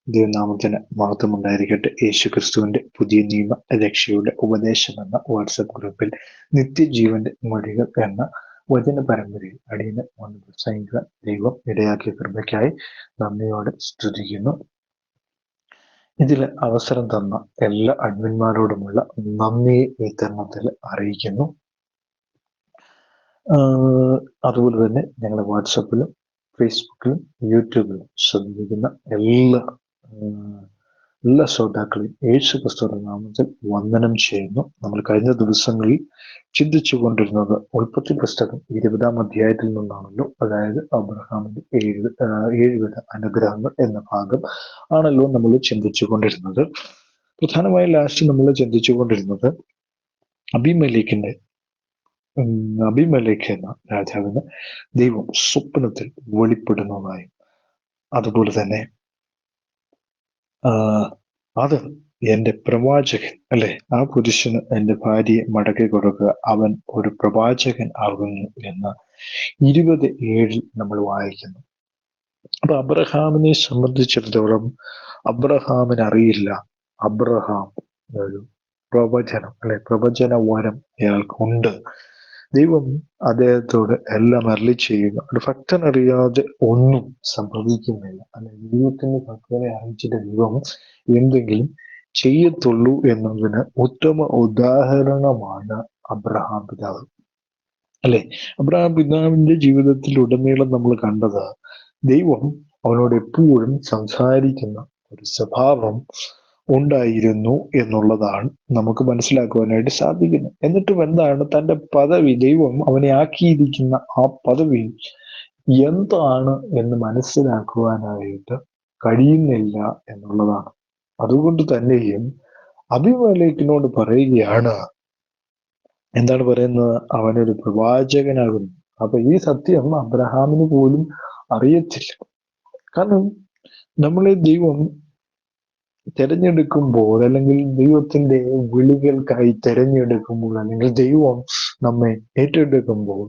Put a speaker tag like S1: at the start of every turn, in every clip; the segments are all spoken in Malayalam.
S1: ദൈവനാമത്തിന് മഹത്വമുണ്ടായിരിക്കട്ടെ. യേശു ക്രിസ്തുവിന്റെ പുതിയ നിയമ രക്ഷയുടെ ഉപദേശം എന്ന വാട്സപ്പ് ഗ്രൂപ്പിൽ നിത്യജീവന്റെ മൊഴികൾ എന്ന വചന പരമ്പരയിൽ അടിയന് വന്ന് പ്രസംഗിക്കാൻ ദൈവം ഇടയാക്കിയ കൃപയ്ക്കായി നന്ദിയോടെ സ്തുതിക്കുന്നു. ഇതിൽ അവസരം തന്ന എല്ലാ അഡ്മിന്മാരോടുമുള്ള നന്ദിയെ ഈ തരുണത്തിൽ അറിയിക്കുന്നു. അതുപോലെ തന്നെ ഞങ്ങളുടെ വാട്സപ്പിലും ഫേസ്ബുക്കിലും യൂട്യൂബിലും ശ്രദ്ധിക്കുന്ന എല്ലാ ശ്രോതാക്കളെയും യേശു ക്രിസ്തുവിന്റെ നാമത്തിൽ വന്ദനം ചെയ്യുന്നു. നമ്മൾ കഴിഞ്ഞ ദിവസങ്ങളിൽ ചിന്തിച്ചു കൊണ്ടിരുന്നത് ഉൽപ്പത്തി പുസ്തകം 20-ാം അധ്യായത്തിൽ നിന്നാണല്ലോ. അതായത് അബ്രഹാമിന്റെ ഏഴുവിധ അനുഗ്രഹങ്ങൾ എന്ന ഭാഗം ആണല്ലോ നമ്മൾ ചിന്തിച്ചു കൊണ്ടിരുന്നത്. പ്രധാനമായും ലാസ്റ്റ് നമ്മൾ ചിന്തിച്ചു കൊണ്ടിരുന്നത് അബീമേലെക്ക് എന്ന രാജാവിന് ദൈവം സ്വപ്നത്തിൽ വെളിപ്പെടുന്നതായും, അതുപോലെ തന്നെ അത് എൻ്റെ പ്രവാചകൻ അല്ലെ, ആ പുരുഷന് എൻ്റെ ഭാര്യയെ മടക്കി കൊടുക്കുക, അവൻ ഒരു പ്രവാചകൻ ആകുന്നു എന്ന് 20:7 നമ്മൾ വായിക്കുന്നു. അപ്പൊ അബ്രഹാമിനെ സംബന്ധിച്ചിടത്തോളം അബ്രഹാമിന് അറിയില്ല അബ്രഹാം ഒരു പ്രവചനം അല്ലെ, പ്രവചന വരം അയാൾക്കുണ്ട്. ദൈവം അദ്ദേഹത്തോട് എല്ലാം അരുളി ചെയ്യുക. ഒരു ഭക്തനറിയാതെ ഒന്നും സംഭവിക്കുന്നില്ല. അല്ലെ, ദൈവത്തിന്റെ ഭക്തനെ അറിയിച്ചിട്ട് ദൈവം എന്തെങ്കിലും ചെയ്യത്തുള്ളൂ എന്നതിന് ഉത്തമ ഉദാഹരണമാണ് അബ്രഹാം പിതാവ്. അല്ലെ, അബ്രഹാം പിതാവിന്റെ ജീവിതത്തിലുടനീളം നമ്മൾ കണ്ടത് ദൈവം അവനോട് എപ്പോഴും സംസാരിക്കുന്ന ഒരു സ്വഭാവം ഉണ്ടായിരുന്നു എന്നുള്ളതാണ് നമുക്ക് മനസ്സിലാക്കുവാനായിട്ട് സാധിക്കുന്നത്. എന്നിട്ടും എന്താണ് തൻ്റെ പദവി, ദൈവം അവനെ ആക്കിയിരിക്കുന്ന ആ പദവി എന്താണ് എന്ന് മനസ്സിലാക്കുവാനായിട്ട് കഴിയുന്നില്ല എന്നുള്ളതാണ്. അതുകൊണ്ട് തന്നെയും അബീമേലെക്കിനോട് പറയുകയാണ്, എന്താണ് പറയുന്നത്? അവനൊരു പ്രവാചകനാകുന്നു. അപ്പൊ ഈ സത്യം അബ്രഹാമിന് പോലും അറിയത്തില്ല. കാരണം നമ്മളെ ദൈവം തിരഞ്ഞെടുക്കുമ്പോൾ, അല്ലെങ്കിൽ ദൈവത്തിന്റെ വിളികൾക്കായി തിരഞ്ഞെടുക്കുമ്പോൾ, അല്ലെങ്കിൽ ദൈവം നമ്മെ ഏറ്റെടുക്കുമ്പോൾ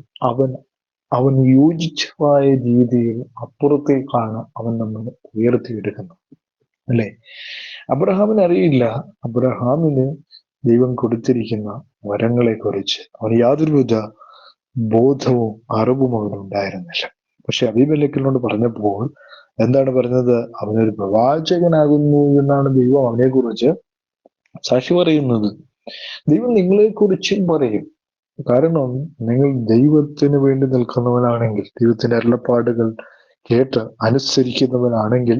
S1: അവൻ യോജിച്ചതായ രീതിയിൽ അപ്പുറത്തേക്കാണ് അവൻ നമ്മെ ഉയർത്തിയെടുക്കുന്നത്. അല്ലെ, അബ്രഹാമിന് അറിയില്ല അബ്രഹാമിന് ദൈവം കൊടുത്തിരിക്കുന്ന വരങ്ങളെ കുറിച്ച് അവന് യാതൊരുവിധ ബോധവും അറിവും അവനുണ്ടായിരുന്നില്ല. പക്ഷെ അബീമേലെക്കിനോട് പറഞ്ഞപ്പോൾ എന്താണ് പറഞ്ഞത്? അവനൊരു പ്രവാചകനാകുന്നു എന്നാണ് ദൈവം അവനെ കുറിച്ച് സാക്ഷി പറയുന്നത്. ദൈവം നിങ്ങളെ കുറിച്ചും പറയും. കാരണം നിങ്ങൾ ദൈവത്തിന് വേണ്ടി നിൽക്കുന്നവനാണെങ്കിൽ, ദൈവത്തിന്റെ അരുളപ്പാടുകൾ കേട്ട് അനുസരിക്കുന്നവനാണെങ്കിൽ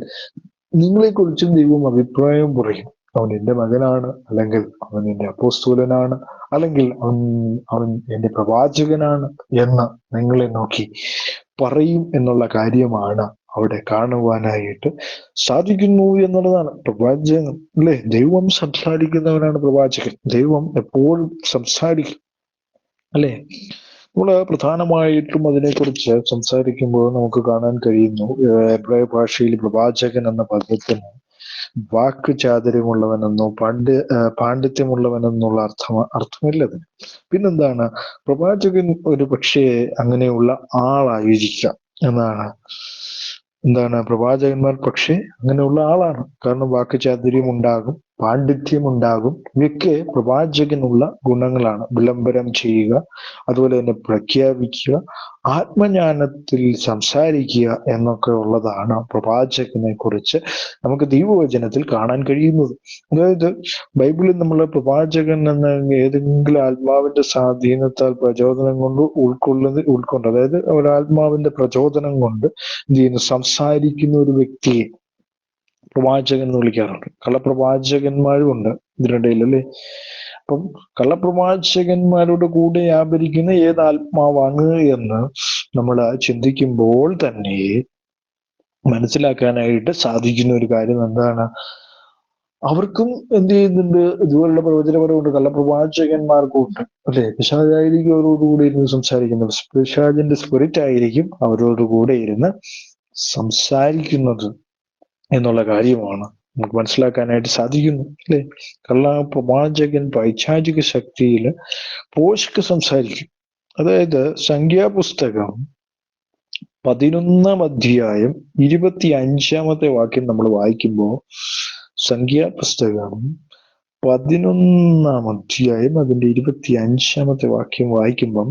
S1: നിങ്ങളെക്കുറിച്ചും ദൈവം അഭിപ്രായം പറയും. അവൻ എൻ്റെ മകനാണ്, അല്ലെങ്കിൽ അവൻ എൻ്റെ അപ്പോസ്തലനാണ്, അല്ലെങ്കിൽ അവൻ എൻ്റെ പ്രവാചകനാണ് എന്ന് നിങ്ങളെ നോക്കി പറയും എന്നുള്ള കാര്യമാണ് അവിടെ കാണുവാനായിട്ട് സാധിക്കുന്നു എന്നുള്ളതാണ്. പ്രവാചകൻ അല്ലെ, ദൈവം സംസാരിക്കുന്നവനാണ് പ്രവാചകൻ. ദൈവം എപ്പോഴും സംസാരിക്കും. അല്ലെ, നമ്മള് പ്രധാനമായിട്ടും അതിനെക്കുറിച്ച് സംസാരിക്കുമ്പോൾ നമുക്ക് കാണാൻ കഴിയുന്നു, എബ്രായ ഭാഷയിൽ പ്രവാചകൻ എന്ന പദത്തിന് വാക്ക് ചാതുര്യമുള്ളവനെന്നോ പാണ്ഡിത്യമുള്ളവനെന്നുള്ള അർത്ഥമില്ല അതിന്. പിന്നെന്താണ്? പ്രവാചകൻ ഒരു പക്ഷേ അങ്ങനെയുള്ള ആളായിരിക്കാം എന്നാണ്. എന്താണ്? പ്രവാചകന്മാർ പക്ഷേ അങ്ങനെയുള്ള ആളാണ്. കാരണം വാക്ക് ചാതുര്യം ഉണ്ടാകും, പാണ്ഡിത്യം ഉണ്ടാകും. ഇവയൊക്കെ പ്രവാചകനുള്ള ഗുണങ്ങളാണ്. വിളംബരം ചെയ്യുക, അതുപോലെ തന്നെ പ്രഖ്യാപിക്കുക, ആത്മജ്ഞാനത്തിൽ സംസാരിക്കുക എന്നൊക്കെ ഉള്ളതാണ് പ്രവാചകനെ കുറിച്ച് നമുക്ക് ദൈവവചനത്തിൽ കാണാൻ കഴിയുന്നത്. അതായത് ബൈബിളിൽ നമ്മൾ പ്രവാചകൻ എന്ന ഏതെങ്കിലും ആത്മാവിന്റെ സ്വാധീനത്താൽ പ്രചോദനം കൊണ്ട് ഉൾക്കൊണ്ട്, അതായത് ഒരാത്മാവിന്റെ പ്രചോദനം കൊണ്ട് എന്ത് ചെയ്യുന്നു, സംസാരിക്കുന്ന ഒരു വ്യക്തിയെ പ്രവാചകൻ എന്ന് വിളിക്കാറുണ്ട്. കള്ളപ്രവാചകന്മാരും ഉണ്ട് ഇതിനിടയിൽ, അല്ലേ? അപ്പം കള്ളപ്രവാചകന്മാരുടെ കൂടെ വ്യാപരിക്കുന്ന ഏത് ആത്മാവാണ് എന്ന് നമ്മൾ ചിന്തിക്കുമ്പോൾ തന്നെ മനസ്സിലാക്കാനായിട്ട് സാധിക്കുന്ന ഒരു കാര്യം എന്താണ്? അവർക്കും എന്ത് ചെയ്യുന്നുണ്ട്? ഇതുപോലുള്ള പ്രവചനപരമുണ്ട്. കള്ളപ്രവാചകന്മാർക്കും ഉണ്ട്. അല്ലെ, പിശാചായിരിക്കും അവരോടുകൂടെ ഇരുന്ന് സംസാരിക്കുന്നത്. പിശാചിന്റെ സ്പിരിറ്റ് ആയിരിക്കും അവരോടുകൂടെ ഇരുന്ന് സംസാരിക്കുന്നത് എന്നുള്ള കാര്യമാണ് നമുക്ക് മനസ്സിലാക്കാനായിട്ട് സാധിക്കുന്നു. അല്ലെ, കള്ളപ്രവാചകൻ പൈശാചിക ശക്തിയിൽ പോഷക സംസാരിക്കും. അതായത് സംഖ്യാപുസ്തകം 11-ാം അധ്യായം 25-ാമത്തെ വാക്യം നമ്മൾ വായിക്കുമ്പോൾ, സംഖ്യാപുസ്തകം 11-ാം അധ്യായം അതിന്റെ 25-ാമത്തെ വാക്യം വായിക്കുമ്പം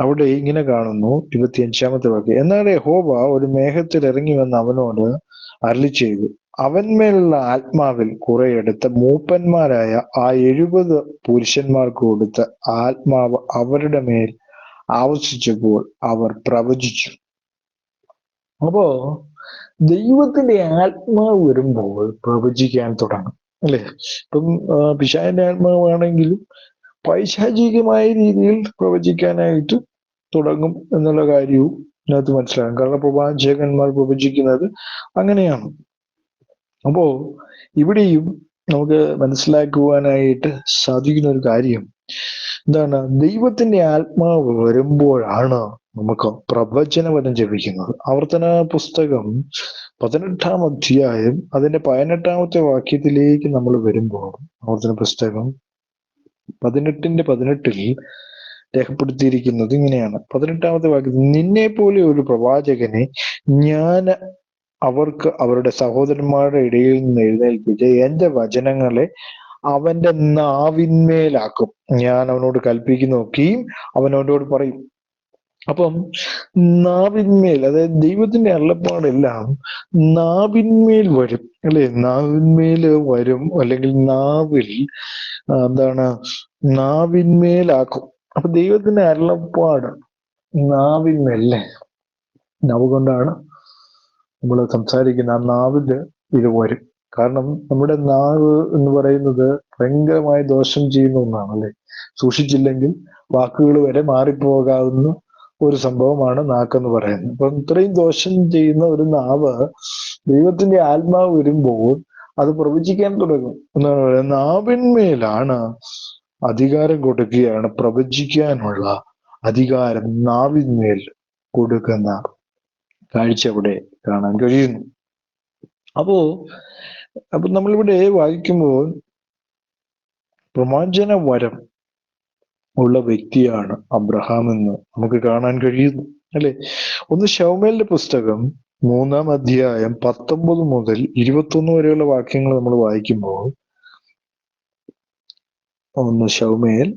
S1: അവിടെ ഇങ്ങനെ കാണുന്നു. 25-ാമത്തെ വാക്യം: എന്നാൽ യഹോവ ഒരു മേഘത്തിൽ ഇറങ്ങി വന്ന് അവനോട് അരുളിച്ചെയ്തു, അവന്മേലുള്ള ആത്മാവിൽ കുറെ എടുത്ത് മൂപ്പന്മാരായ ആ 70 പുരുഷന്മാർക്ക് കൊടുത്ത ആത്മാവ് അവരുടെ മേൽ ആവസിച്ചപ്പോൾ അവർ പ്രവചിച്ചു. അപ്പോ ദൈവത്തിന്റെ ആത്മാവ് വരുമ്പോൾ പ്രവചിക്കാൻ തുടങ്ങും, അല്ലെ? ഇപ്പം പിശാചിന്റെ ആത്മാവാണെങ്കിലും പൈശാചികമായ രീതിയിൽ പ്രവചിക്കാനായിട്ട് തുടങ്ങും എന്നുള്ള കാര്യവും ഇതിനകത്ത് മനസ്സിലാകും. കാരണം പ്രവാചകന്മാർ പ്രവചിക്കുന്നത് അങ്ങനെയാണ്. അപ്പോ ഇവിടെയും നമുക്ക് മനസ്സിലാക്കുവാനായിട്ട് സാധിക്കുന്ന ഒരു കാര്യം എന്താണ്? ദൈവത്തിന്റെ ആത്മാവ് വരുമ്പോഴാണ് നമുക്ക് പ്രവചനവചനം ജപിക്കുന്നത്. ആവർത്തന പുസ്തകം 18-ാം അധ്യായം അതിന്റെ 18-ാമത്തെ വാക്യത്തിലേക്ക് നമ്മൾ വരുമ്പോൾ, ആവർത്തന പുസ്തകം 18-ൽ രേഖപ്പെടുത്തിയിരിക്കുന്നത് ഇങ്ങനെയാണ്. 18-ാമത്തെ വാക്യത്തിൽ: നിന്നെ പോലെ ഒരു പ്രവാചകനെ ഞാൻ അവർക്ക് അവരുടെ സഹോദരന്മാരുടെ ഇടയിൽ നിന്ന് എഴുന്നേൽപ്പിച്ച് എന്റെ വചനങ്ങളെ അവന്റെ നാവിന്മേലാക്കും. ഞാൻ അവനോട് കൽപ്പിക്കുന്നതൊക്കെയും അവനോട് പറയും. അപ്പം നാവിന്മേൽ, അതായത് ദൈവത്തിന്റെ അരുളപ്പാടെല്ലാം നാവിന്മേൽ വരും, അല്ലെ? നാവിന്മേൽ വരും, അല്ലെങ്കിൽ നാവിൽ എന്താണ്? നാവിന്മേലാക്കും. അപ്പൊ ദൈവത്തിന്റെ അരുളപ്പാട് നാവിന്മേലല്ലേ? നാവ് കൊണ്ടാണ് നമ്മൾ സംസാരിക്കുന്ന. ആ നാവില് ഇത് വരും. കാരണം നമ്മുടെ നാവ് എന്ന് പറയുന്നത് ഭയങ്കരമായ ദോഷം ചെയ്യുന്ന ഒന്നാണ്, അല്ലെ? സൂക്ഷിച്ചില്ലെങ്കിൽ വാക്കുകൾ വരെ മാറിപ്പോകാവുന്ന ഒരു സംഭവമാണ് നാക്കെന്ന് പറയുന്നത്. അപ്പം ഇത്രയും ദോഷം ചെയ്യുന്ന ഒരു നാവ് ദൈവത്തിന്റെ ആത്മാവ് വരുമ്പോൾ അത് പ്രവചിക്കാൻ തുടങ്ങും. എന്താണ് പറയുക? നാവിന്മേലാണ് അധികാരം കൊടുക്കുകയാണ്. പ്രവചിക്കാനുള്ള അധികാരം നാവിന്മേൽ കൊടുക്കുന്ന കാഴ്ച അവിടെ കാണാൻ കഴിയുന്നു. അപ്പൊ നമ്മളിവിടെ വായിക്കുമ്പോൾ പ്രവാചന വരം ഉള്ള വ്യക്തിയാണ് അബ്രഹാം എന്ന് നമുക്ക് കാണാൻ കഴിയുന്നു, അല്ലെ? ഒന്ന് ശമൂവേലിന്റെ പുസ്തകം 3-ാം അധ്യായം 19 മുതൽ 21 വരെയുള്ള വാക്യങ്ങൾ നമ്മൾ വായിക്കുമ്പോൾ, ഒന്ന് ശമൂവേൽ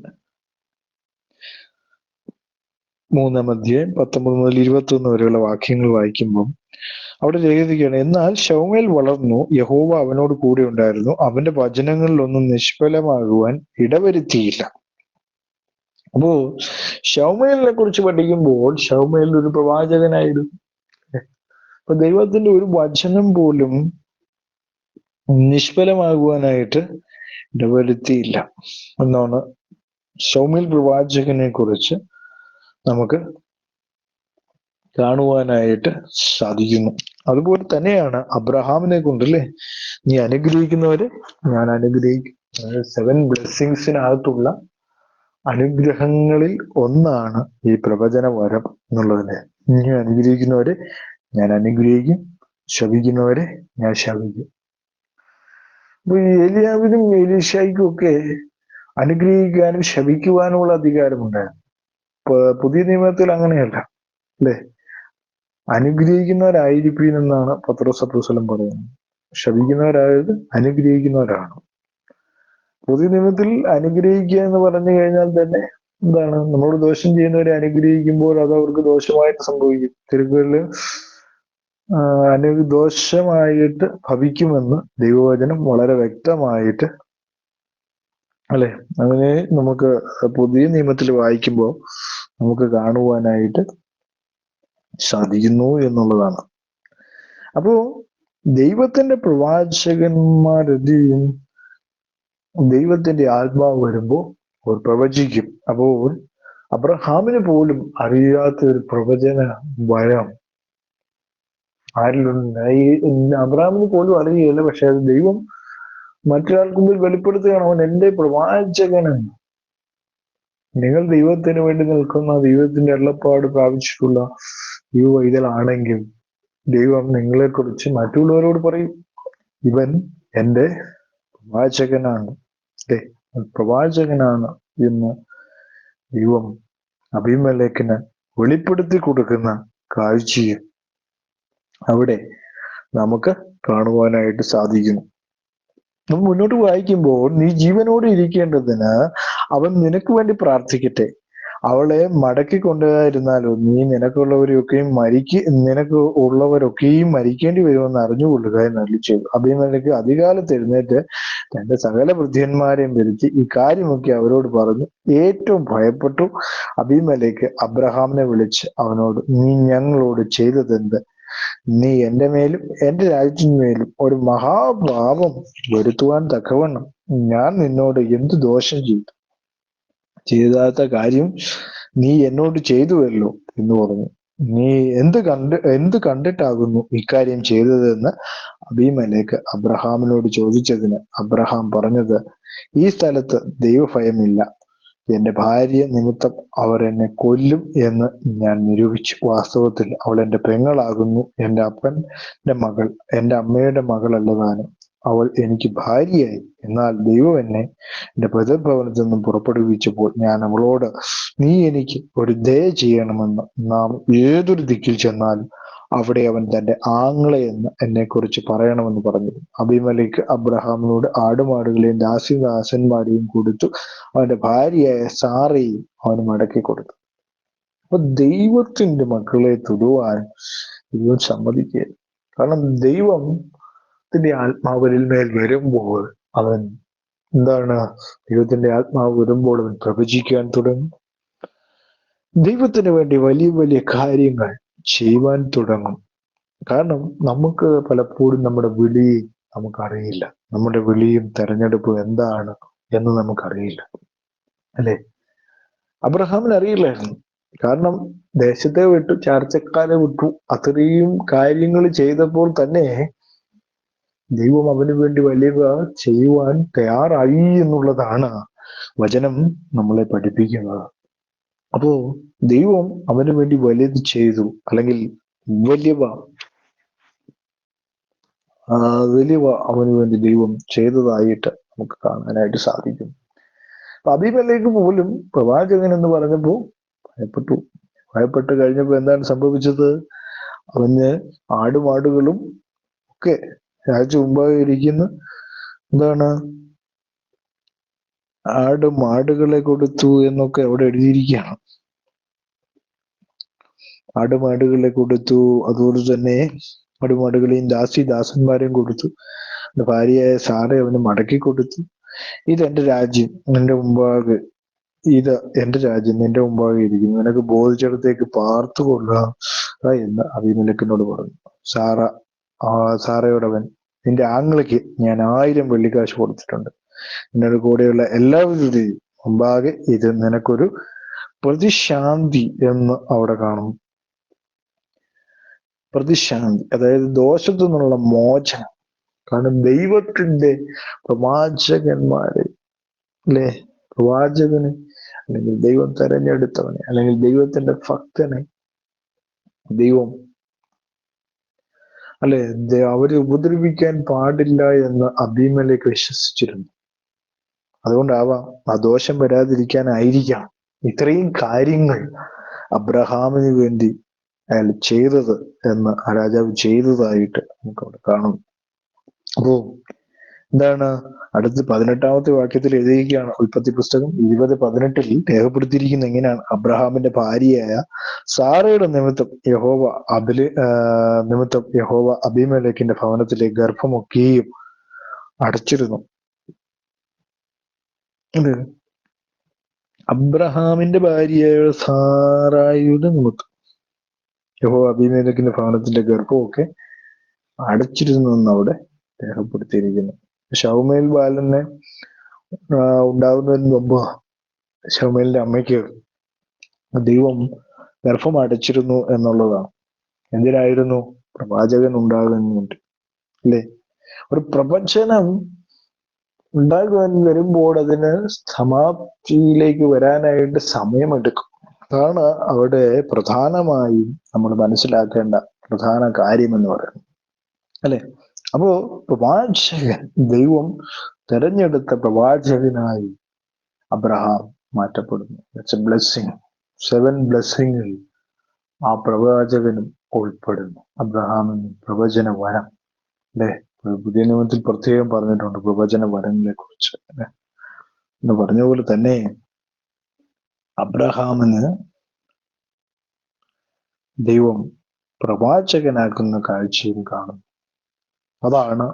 S1: 3-ാം അധ്യായം 19 മുതൽ 21 വരെയുള്ള വാക്യങ്ങൾ വായിക്കുമ്പോൾ അവിടെ രേഖിക്കുകയാണ്: എന്നാൽ ശമൂവേൽ വളർന്നു, യഹോവ അവനോട് കൂടെ ഉണ്ടായിരുന്നു, അവന്റെ വചനങ്ങളിലൊന്നും നിഷ്ഫലമാകുവാൻ ഇടവരുത്തിയില്ല. അപ്പോ ശമൂവേലിനെ കുറിച്ച് പഠിക്കുമ്പോൾ ശമൂവേൽ ഒരു പ്രവാചകനായിരുന്നു. അപ്പൊ ദൈവത്തിന്റെ ഒരു വചനം പോലും നിഷ്ഫലമാകുവാനായിട്ട് ഇടവരുത്തിയില്ല എന്നാണ് ശമൂവേൽ പ്രവാചകനെ കുറിച്ച് നമുക്ക് കാണുവാനായിട്ട് സാധിക്കുന്നു. അതുപോലെ തന്നെയാണ് അബ്രഹാമിനെ കൊണ്ടല്ലേ, നീ അനുഗ്രഹിക്കുന്നവരെ ഞാൻ അനുഗ്രഹിക്കും. 7 ബ്ലെസ്സിങ്സിനകത്തുള്ള അനുഗ്രഹങ്ങളിൽ ഒന്നാണ് ഈ പ്രവചന വരം എന്നുള്ളതിനെ. നീ അനുഗ്രഹിക്കുന്നവരെ ഞാൻ അനുഗ്രഹിക്കും, ശപിക്കുന്നവരെ ഞാൻ ശപിക്കും. അപ്പൊ ഈ ഏലിയാവിനും എലീശായ്ക്കും ഒക്കെ അനുഗ്രഹിക്കാനും ശപിക്കുവാനുമുള്ള അധികാരമുണ്ടായിരുന്നു. പുതിയ നിയമത്തിൽ അങ്ങനെയല്ല, അല്ലെ? അനുഗ്രഹിക്കുന്നവരായിരിക്കും എന്നാണ് പത്രോസ് അപ്പോസ്തലൻ പറയുന്നത്. ശപിക്കുന്നവരായത് അനുഗ്രഹിക്കുന്നവരാണ്. പുതിയ നിയമത്തിൽ അനുഗ്രഹിക്കുക എന്ന് പറഞ്ഞു കഴിഞ്ഞാൽ തന്നെ എന്താണ്? നമ്മളോട് ദോഷം ചെയ്യുന്നവരെ അനുഗ്രഹിക്കുമ്പോൾ അത് അവർക്ക് ദോഷമായിട്ട് സംഭവിക്കും. തിരുക്കുകളില് ദോഷമായിട്ട് ഭവിക്കുമെന്ന് ദൈവവചനം വളരെ വ്യക്തമായിട്ട്, അല്ലെ, അങ്ങനെ നമുക്ക് പുതിയ നിയമത്തിൽ വായിക്കുമ്പോൾ നമുക്ക് കാണുവാനായിട്ട് സാധിക്കുന്നു എന്നുള്ളതാണ്. അപ്പോ ദൈവത്തിന്റെ പ്രവാചകന്മാരെന്ത് ചെയ്യും? ദൈവത്തിന്റെ ആത്മാവ് വരുമ്പോൾ അവർ പ്രവചിക്കും. അപ്പോൾ അബ്രഹാമിന് പോലും അറിയാത്ത ഒരു പ്രവചന വരം ആരിലുണ്ട്? അബ്രഹാമിന് പോലും അറിയില്ല, പക്ഷെ അത് ദൈവം മറ്റൊരാൾക്ക് മുമ്പിൽ വെളിപ്പെടുത്തുകയാണ്, അവൻ എന്റെ പ്രവാചകനാണ്. നിങ്ങൾ ദൈവത്തിന് വേണ്ടി നിൽക്കുന്ന, ദൈവത്തിന്റെ അരുളപ്പാട് പ്രാപിച്ചിട്ടുള്ള ദൈവ പൈതലാണെങ്കിൽ ദൈവം നിങ്ങളെ കുറിച്ച് മറ്റുള്ളവരോട് പറയും, ഇവൻ എന്റെ പ്രവാചകനാണ്, അല്ലെ? പ്രവാചകനാണ് എന്ന് ദൈവം അബീമേലെക്കിന് വെളിപ്പെടുത്തി കൊടുക്കുന്ന കാഴ്ചയും അവിടെ നമുക്ക് കാണുവാനായിട്ട് സാധിക്കുന്നു. നമ്മൾ മുന്നോട്ട് വായിക്കുമ്പോൾ, നീ ജീവനോടെ ഇരിക്കേണ്ടതിന് അവൻ നിനക്ക് വേണ്ടി പ്രാർത്ഥിക്കട്ടെ. അവളെ മടക്കി കൊണ്ടുവരാതിരുന്നാലോ നീ നിനക്ക് ഉള്ളവരൊക്കെയും മരിക്കേണ്ടി വരുമെന്ന് അറിഞ്ഞുകൊള്ളുക എന്ന് അരുളിച്ചെയ്തു. അബീമേലെക്ക് അതികാലത്ത് എഴുന്നേറ്റ് തന്റെ സകല വൃദ്ധന്മാരെയും വരുത്തി ഈ കാര്യമൊക്കെ അവരോട് പറഞ്ഞു. ഏറ്റവും ഭയപ്പെട്ടു അബീമേലെക്ക് അബ്രഹാമിനെ വിളിച്ച് അവനോട്, നീ ഞങ്ങളോട് ചെയ്തതെന്ത്? നീ എന്റെ മേലും എന്റെ രാജ്യത്തിന്മേലും ഒരു മഹാപാപം വരുത്തുവാൻ തക്കവണ്ണം ഞാൻ നിന്നോട് എന്ത് ദോഷം ചെയ്തു? ചെയ്താത്ത കാര്യം നീ എന്നോട് ചെയ്തുവല്ലോ എന്ന് പറഞ്ഞു. നീ എന്ത് കണ്ടിട്ടാകുന്നു ഇക്കാര്യം ചെയ്തതെന്ന് അബീമേലെക്ക് അബ്രഹാമിനോട് ചോദിച്ചതിന് അബ്രഹാം പറഞ്ഞത്, ഈ സ്ഥലത്ത് ദൈവഭയമില്ല. എന്റെ ഭാര്യ നിമിത്തം അവർ എന്നെ കൊല്ലും എന്ന് ഞാൻ നിരൂപിച്ചു. വാസ്തവത്തിൽ അവൾ എന്റെ പെങ്ങളാകുന്നു, എന്റെ അപ്പന്റെ മകൾ, എന്റെ അമ്മയുടെ മകളല്ലതാനും. അവൾ എനിക്ക് ഭാര്യയായി. എന്നാൽ ദൈവം എന്നെ എന്റെ പിതൃഭവനത്തിൽ നിന്നും പുറപ്പെടുവിച്ചപ്പോൾ ഞാൻ അവളോട്, നീ എനിക്ക് ഒരു ദയ ചെയ്യണമെന്ന് നാം ഏതൊരു ദിക്കിൽ ചെന്നാലും അവിടെ അവൻ തന്റെ ആങ്ങളെയെന്ന് എന്നെക്കുറിച്ച് പറയണമെന്ന് പറഞ്ഞു. അബീമേലെക്ക് അബ്രഹാമിനോട് ആടുമാടുകളെയും ദാസന്മാരെയും കൊടുത്തു. അവന്റെ ഭാര്യയായ സാറയും അവന് മടക്കി കൊടുത്തു. അപ്പൊ ദൈവത്തിന്റെ മക്കളെ തൊടുവാൻ ദൈവം സമ്മതിക്കുക. കാരണം ദൈവത്തിന്റെ ആത്മാവിൽ മേൽ വരുമ്പോൾ അവൻ ദൈവത്തിന്റെ ആത്മാവ് വരുമ്പോൾ അവൻ പ്രവചിക്കാൻ തുടങ്ങും. ദൈവത്തിന് വേണ്ടി വലിയ വലിയ കാര്യങ്ങൾ ചെയ്യുവാൻ തുടങ്ങും. കാരണം നമുക്ക് പലപ്പോഴും നമ്മുടെ വിളി നമുക്കറിയില്ല. നമ്മുടെ വിളിയും തെരഞ്ഞെടുപ്പും എന്താണ് എന്ന് നമുക്കറിയില്ല, അല്ലെ? അബ്രഹാമിന് അറിയില്ലായിരുന്നു. കാരണം ദേശത്തെ വിട്ടു, ചാർച്ചക്കാരെ വിട്ടു, അത്രയും കാര്യങ്ങൾ ചെയ്തപ്പോൾ തന്നെ ദൈവം അവന് വേണ്ടി വലിയ ചെയ്യുവാൻ തയ്യാറായി എന്നുള്ളതാണ് വചനം നമ്മളെ പഠിപ്പിക്കുന്നത്. അപ്പോ ദൈവം അവന് വേണ്ടി വലിയത് ചെയ്തു, അല്ലെങ്കിൽ വലിയവ അവന് വേണ്ടി ദൈവം ചെയ്തതായിട്ട് നമുക്ക് കാണാനായിട്ട് സാധിക്കും. അപ്പൊ അബീമേലെക്ക് പോലും പ്രവാചകൻ എന്ന് പറഞ്ഞപ്പോ ഭയപ്പെട്ട് കഴിഞ്ഞപ്പോ എന്താണ് സംഭവിച്ചത്? അവന് ആടുമാടുകളും ഒക്കെ മുമ്പാകെ ഇരിക്കുന്ന ആടുമാടുകളെ കൊടുത്തു എന്നൊക്കെ അവിടെ എഴുതിയിരിക്കുകയാണ്. ആടുമാടുകളെ കൊടുത്തു, അതുപോലെ തന്നെ ആടുമാടുകളെയും ദാസന്മാരെയും കൊടുത്തു. ഭാര്യയായ സാറ അവന് മടക്കി കൊടുത്തു. ഇതെന്റെ രാജ്യം നിന്റെ മുമ്പാകെ ഇരിക്കുന്നു, നിനക്ക് ബോധിച്ചിടത്തേക്ക് പാർത്തുകൊള്ളുക എന്ന് അബീമേലെക്കിനോട് പറഞ്ഞു. സാറയോടവൻ, നിന്റെ ആങ്ങളയ്ക്ക് ഞാൻ 1000 വെള്ളിക്കാശ് കൊടുത്തിട്ടുണ്ട്. നിന്നോട് കൂടെയുള്ള എല്ലാവരുടെയും മുമ്പാകെ ഇത് നിനക്കൊരു പ്രതിശാന്തി എന്ന് അവിടെ കാണും. പ്രതിശാന്തി, അതായത് ദോഷത്തു നിന്നുള്ള മോചനം. കാരണം ദൈവത്തിന്റെ പ്രവാചകന്മാരെ, അല്ലെ, പ്രവാചകന് അല്ലെങ്കിൽ ദൈവം തെരഞ്ഞെടുത്തവനെ അല്ലെങ്കിൽ ദൈവത്തിന്റെ ഭക്തനെ ദൈവം അവരെ ഉപദ്രവിക്കാൻ പാടില്ല എന്ന് അബീമേലെക്ക് വിശ്വസിച്ചിരുന്നു. അതുകൊണ്ടാവാം ആ ദോഷം വരാതിരിക്കാനായിരിക്കാം ഇത്രയും കാര്യങ്ങൾ അബ്രഹാമിന് വേണ്ടി അയാൾ ചെയ്തത് എന്ന് ആ രാജാവ് ചെയ്തതായിട്ട് നമുക്ക് അവിടെ കാണുന്നു. അപ്പോ അടുത്ത് 18ാമത്തെ വാക്യത്തിൽ എഴുതിയിരിക്കുകയാണ്. ഉൽപ്പത്തി പുസ്തകം 20:18 രേഖപ്പെടുത്തിയിരിക്കുന്ന എങ്ങനെയാണ്? അബ്രഹാമിന്റെ ഭാര്യയായ സാറയുടെ നിമിത്തം യഹോവ അബീമേലെക്കിന്റെ ഭവനത്തിലെ ഗർഭമൊക്കെയും അടച്ചിരുന്നു. അബ്രഹാമിന്റെ ഭാര്യയായ സാറായുടെ നിമിത്തം യഹോവ അബീമേലെക്കിന്റെ ഭവനത്തിന്റെ ഗർഭമൊക്കെ അടച്ചിരുന്നു എന്ന് അവിടെ രേഖപ്പെടുത്തിയിരിക്കുന്നു. ശൗമേൽ ബാലനെ ഉണ്ടാകുന്നതിന് മുമ്പ് ശൗമേലിന്റെ അമ്മയ്ക്ക് ദൈവം ഗർഭം അടച്ചിരുന്നു എന്നുള്ളതാണ്. എന്തിനായിരുന്നു? പ്രവാചകൻ ഉണ്ടാകുന്നുണ്ട്, അല്ലെ? ഒരു പ്രവചനം ഉണ്ടാകുവാൻ വരുമ്പോൾ അതിന് സമാപ്തിയിലേക്ക് വരാനായിട്ട് സമയമെടുക്കും. അതാണ് അവിടെ പ്രധാനമായും നമ്മൾ മനസ്സിലാക്കേണ്ട പ്രധാന കാര്യം എന്ന് പറയുന്നത്, അല്ലെ? അപ്പോ പ്രവാചകൻ, ദൈവം തെരഞ്ഞെടുത്ത പ്രവാചകനായി അബ്രഹാം മാറ്റപ്പെടുന്നു. It's a blessing. 7 ബ്ലെസ്സിങ്ങിൽ ആ പ്രവാചകനും ഉൾപ്പെടുന്നു. അബ്രഹാമിന് പ്രവചന വരം, അല്ലെ? പുതിയ നിയമത്തിൽ പ്രത്യേകം പറഞ്ഞിട്ടുണ്ട് പ്രവചന വരങ്ങളെ കുറിച്ച്. എന്ന് പറഞ്ഞ പോലെ തന്നെ അബ്രഹാമിന് ദൈവം പ്രവാചകനാക്കുന്ന കാഴ്ചയും കാണും. അതാണ്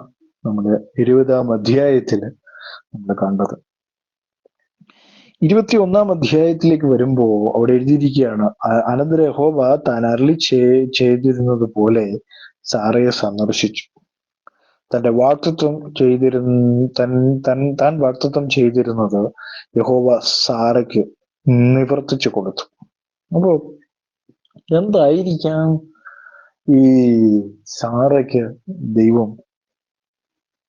S1: നമ്മുടെ 20-ാം അധ്യായത്തില് നമ്മൾ കണ്ടത്. 21-ാം അധ്യായത്തിലേക്ക് വരുമ്പോ അവിടെ എഴുതിയിരിക്കുകയാണ്, അനന്തരം യഹോവ താൻ അരുളി ചെയ്തിരുന്നത് പോലെ സാറയെ സന്ദർശിച്ചു. തന്റെ വാഗ്ദത്തം താൻ വാഗ്ദത്തം ചെയ്തിരുന്നത് യഹോവ സാറയ്ക്ക് നിവർത്തിച്ചു കൊടുത്തു. അപ്പോ എന്തായിരിക്കാം ഈ സാറയ്ക്ക് ദൈവം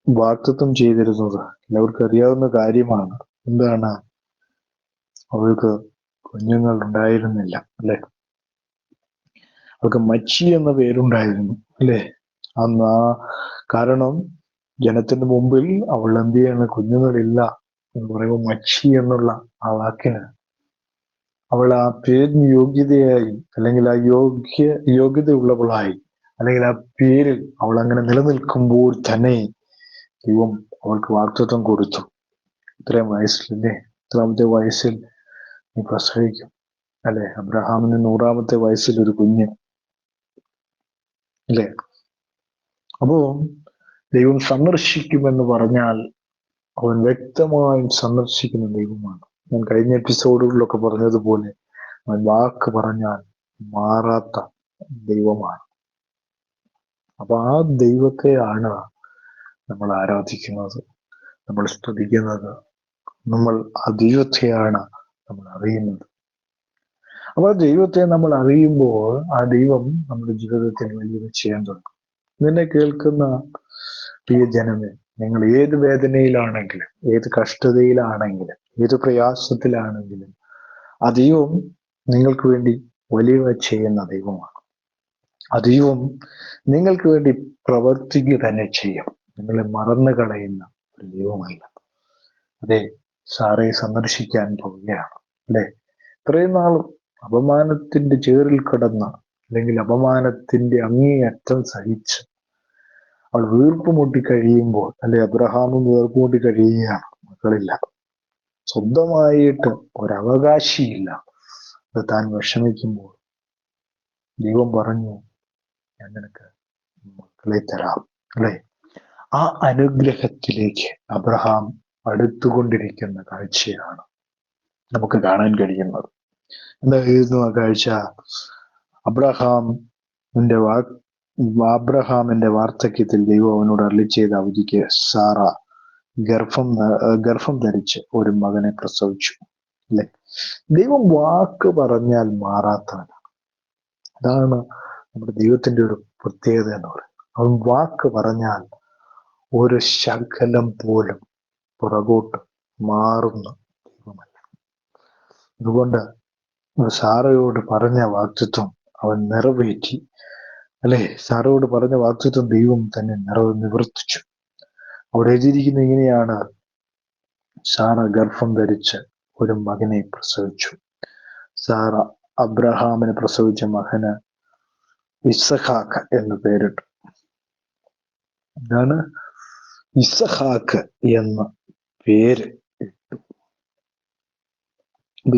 S1: വാഗ്ദത്തം ചെയ്തിരുന്നത്? എല്ലാവർക്കും അറിയാവുന്ന കാര്യമാണ്. എന്താണ്? അവൾക്ക് കുഞ്ഞുങ്ങൾ ഉണ്ടായിരുന്നില്ല, അല്ലെ? അവൾക്ക് മച്ചി എന്ന പേരുണ്ടായിരുന്നു, അല്ലെ? അന്ന് കാരണം ജനത്തിന് മുമ്പിൽ അവൾ എന്ത് ചെയ്യാണ്? കുഞ്ഞുങ്ങളില്ല എന്ന് പറയുമ്പോൾ മച്ചി എന്നുള്ള ആ വാക്കിന് അവൾ ആ പേരിന് യോഗ്യതയായി, അല്ലെങ്കിൽ ആ യോഗ്യതയുള്ളവളായി, അല്ലെങ്കിൽ ആ പേരിൽ അവൾ അങ്ങനെ നിലനിൽക്കുമ്പോൾ തന്നെ ദൈവം അവൾക്ക് വാഗ്ദത്തം കൊടുത്തു. ഇത്രയും വയസ്സിലല്ലേ, ഇത്രാമത്തെ വയസ്സിൽ നീ പ്രസവിക്കും, അല്ലെ? അബ്രഹാമിന് 100-ാമത്തെ വയസ്സിൽ ഒരു കുഞ്ഞ്, അല്ലെ? അപ്പോ ദൈവം സന്ദർശിക്കുമെന്ന് പറഞ്ഞാൽ അവൻ വ്യക്തമായും സന്ദർശിക്കുന്ന ദൈവമാണ്. ഞാൻ കഴിഞ്ഞ എപ്പിസോഡുകളിലൊക്കെ പറഞ്ഞതുപോലെ അവൻ വാക്ക് പറഞ്ഞാൽ മാറാത്ത ദൈവമാണ്. അപ്പൊ ആ ദൈവത്തെയാണ് നമ്മൾ ആരാധിക്കുന്നത്, നമ്മൾ സ്തുതിക്കുന്നത്, നമ്മൾ ആ ദൈവത്തെയാണ് നമ്മൾ അറിയുന്നത്. അപ്പൊ ആ ദൈവത്തെ നമ്മൾ അറിയുമ്പോൾ ആ ദൈവം നമ്മുടെ ജീവിതത്തിൽ വലിയ ചെയ്യാൻ തുടങ്ങും. നിന്നെ കേൾക്കുന്ന പ്രിയ ജനമേ, നിങ്ങൾ ഏത് വേദനയിലാണെങ്കിലും, ഏത് കഷ്ടതയിലാണെങ്കിലും, ഏത് പ്രയാസത്തിലാണെങ്കിലും ആ ദൈവം നിങ്ങൾക്ക് വേണ്ടി വലിയ ചെയ്യുന്ന ദൈവമാണ്. ആ ദൈവം നിങ്ങൾക്ക് വേണ്ടി പ്രവർത്തിക്കുക തന്നെ ചെയ്യും. നിങ്ങളെ മറന്നു കളയുന്ന ഒരു ദൈവമല്ല. അതെ, സാറയെ സന്ദർശിക്കാൻ പോവുകയാണ്, അല്ലെ? ഇത്രയും നാളും അപമാനത്തിന്റെ ചേറിൽ കിടന്ന, അല്ലെങ്കിൽ അപമാനത്തിന്റെ അങ്ങേയറ്റം സഹിച്ച് അവൾ വീർപ്പുമുട്ടി കഴിയുമ്പോൾ, അല്ലെ? അബ്രഹാമും വീർപ്പുമുട്ടി കഴിയുകയാണ്, മക്കളില്ല, സ്വന്തമായിട്ട് ഒരവകാശിയില്ല. അത് താൻ വിഷമിക്കുമ്പോൾ ദൈവം പറഞ്ഞു, ഞാൻ നിനക്ക് മക്കളെ തരാം, അല്ലെ? ആ അനുഗ്രഹത്തിലേക്ക് അബ്രഹാം അടുത്തുകൊണ്ടിരിക്കുന്ന കാഴ്ചയാണ് നമുക്ക് കാണാൻ കഴിയുന്നത്. എന്തായിരുന്നു ആ കാഴ്ച? അബ്രഹാമിന്റെ വാർദ്ധക്യത്തിൽ ദൈവം അവനോട് അരുളി ചെയ്ത അവധിക്ക് സാറ ഗർഭം ധരിച്ച് ഒരു മകനെ പ്രസവിച്ചു, അല്ലെ? ദൈവം വാക്ക് പറഞ്ഞാൽ മാറാത്തവനാണ്. അതാണ് നമ്മുടെ ദൈവത്തിന്റെ ഒരു പ്രത്യേകത എന്ന് പറയുന്നത്. അവൻ വാക്ക് പറഞ്ഞാൽ ഒരു ശകലം പോലും പുറകോട്ട് മാറുന്ന ദൈവമല്ല. അതുകൊണ്ട് സാറയോട് പറഞ്ഞ വാഗ്ദത്വം അവൻ നിറവേറ്റി, അല്ലെ? സാറയോട് പറഞ്ഞ വാഗ്ദത്വം ദൈവം തന്നെ നിവർത്തിച്ചു. അവിടെ എഴുതിയിരിക്കുന്ന ഇങ്ങനെയാണ്, സാറ ഗർഭം ധരിച്ച് ഒരു മകനെ പ്രസവിച്ചു. സാറ അബ്രഹാമിന് പ്രസവിച്ച മകന് ഇസഹാക്ക് എന്ന് പേരിട്ടു. എന്താണ്? ഇസഹാക്ക് എന്ന പേര് ഇട്ടു.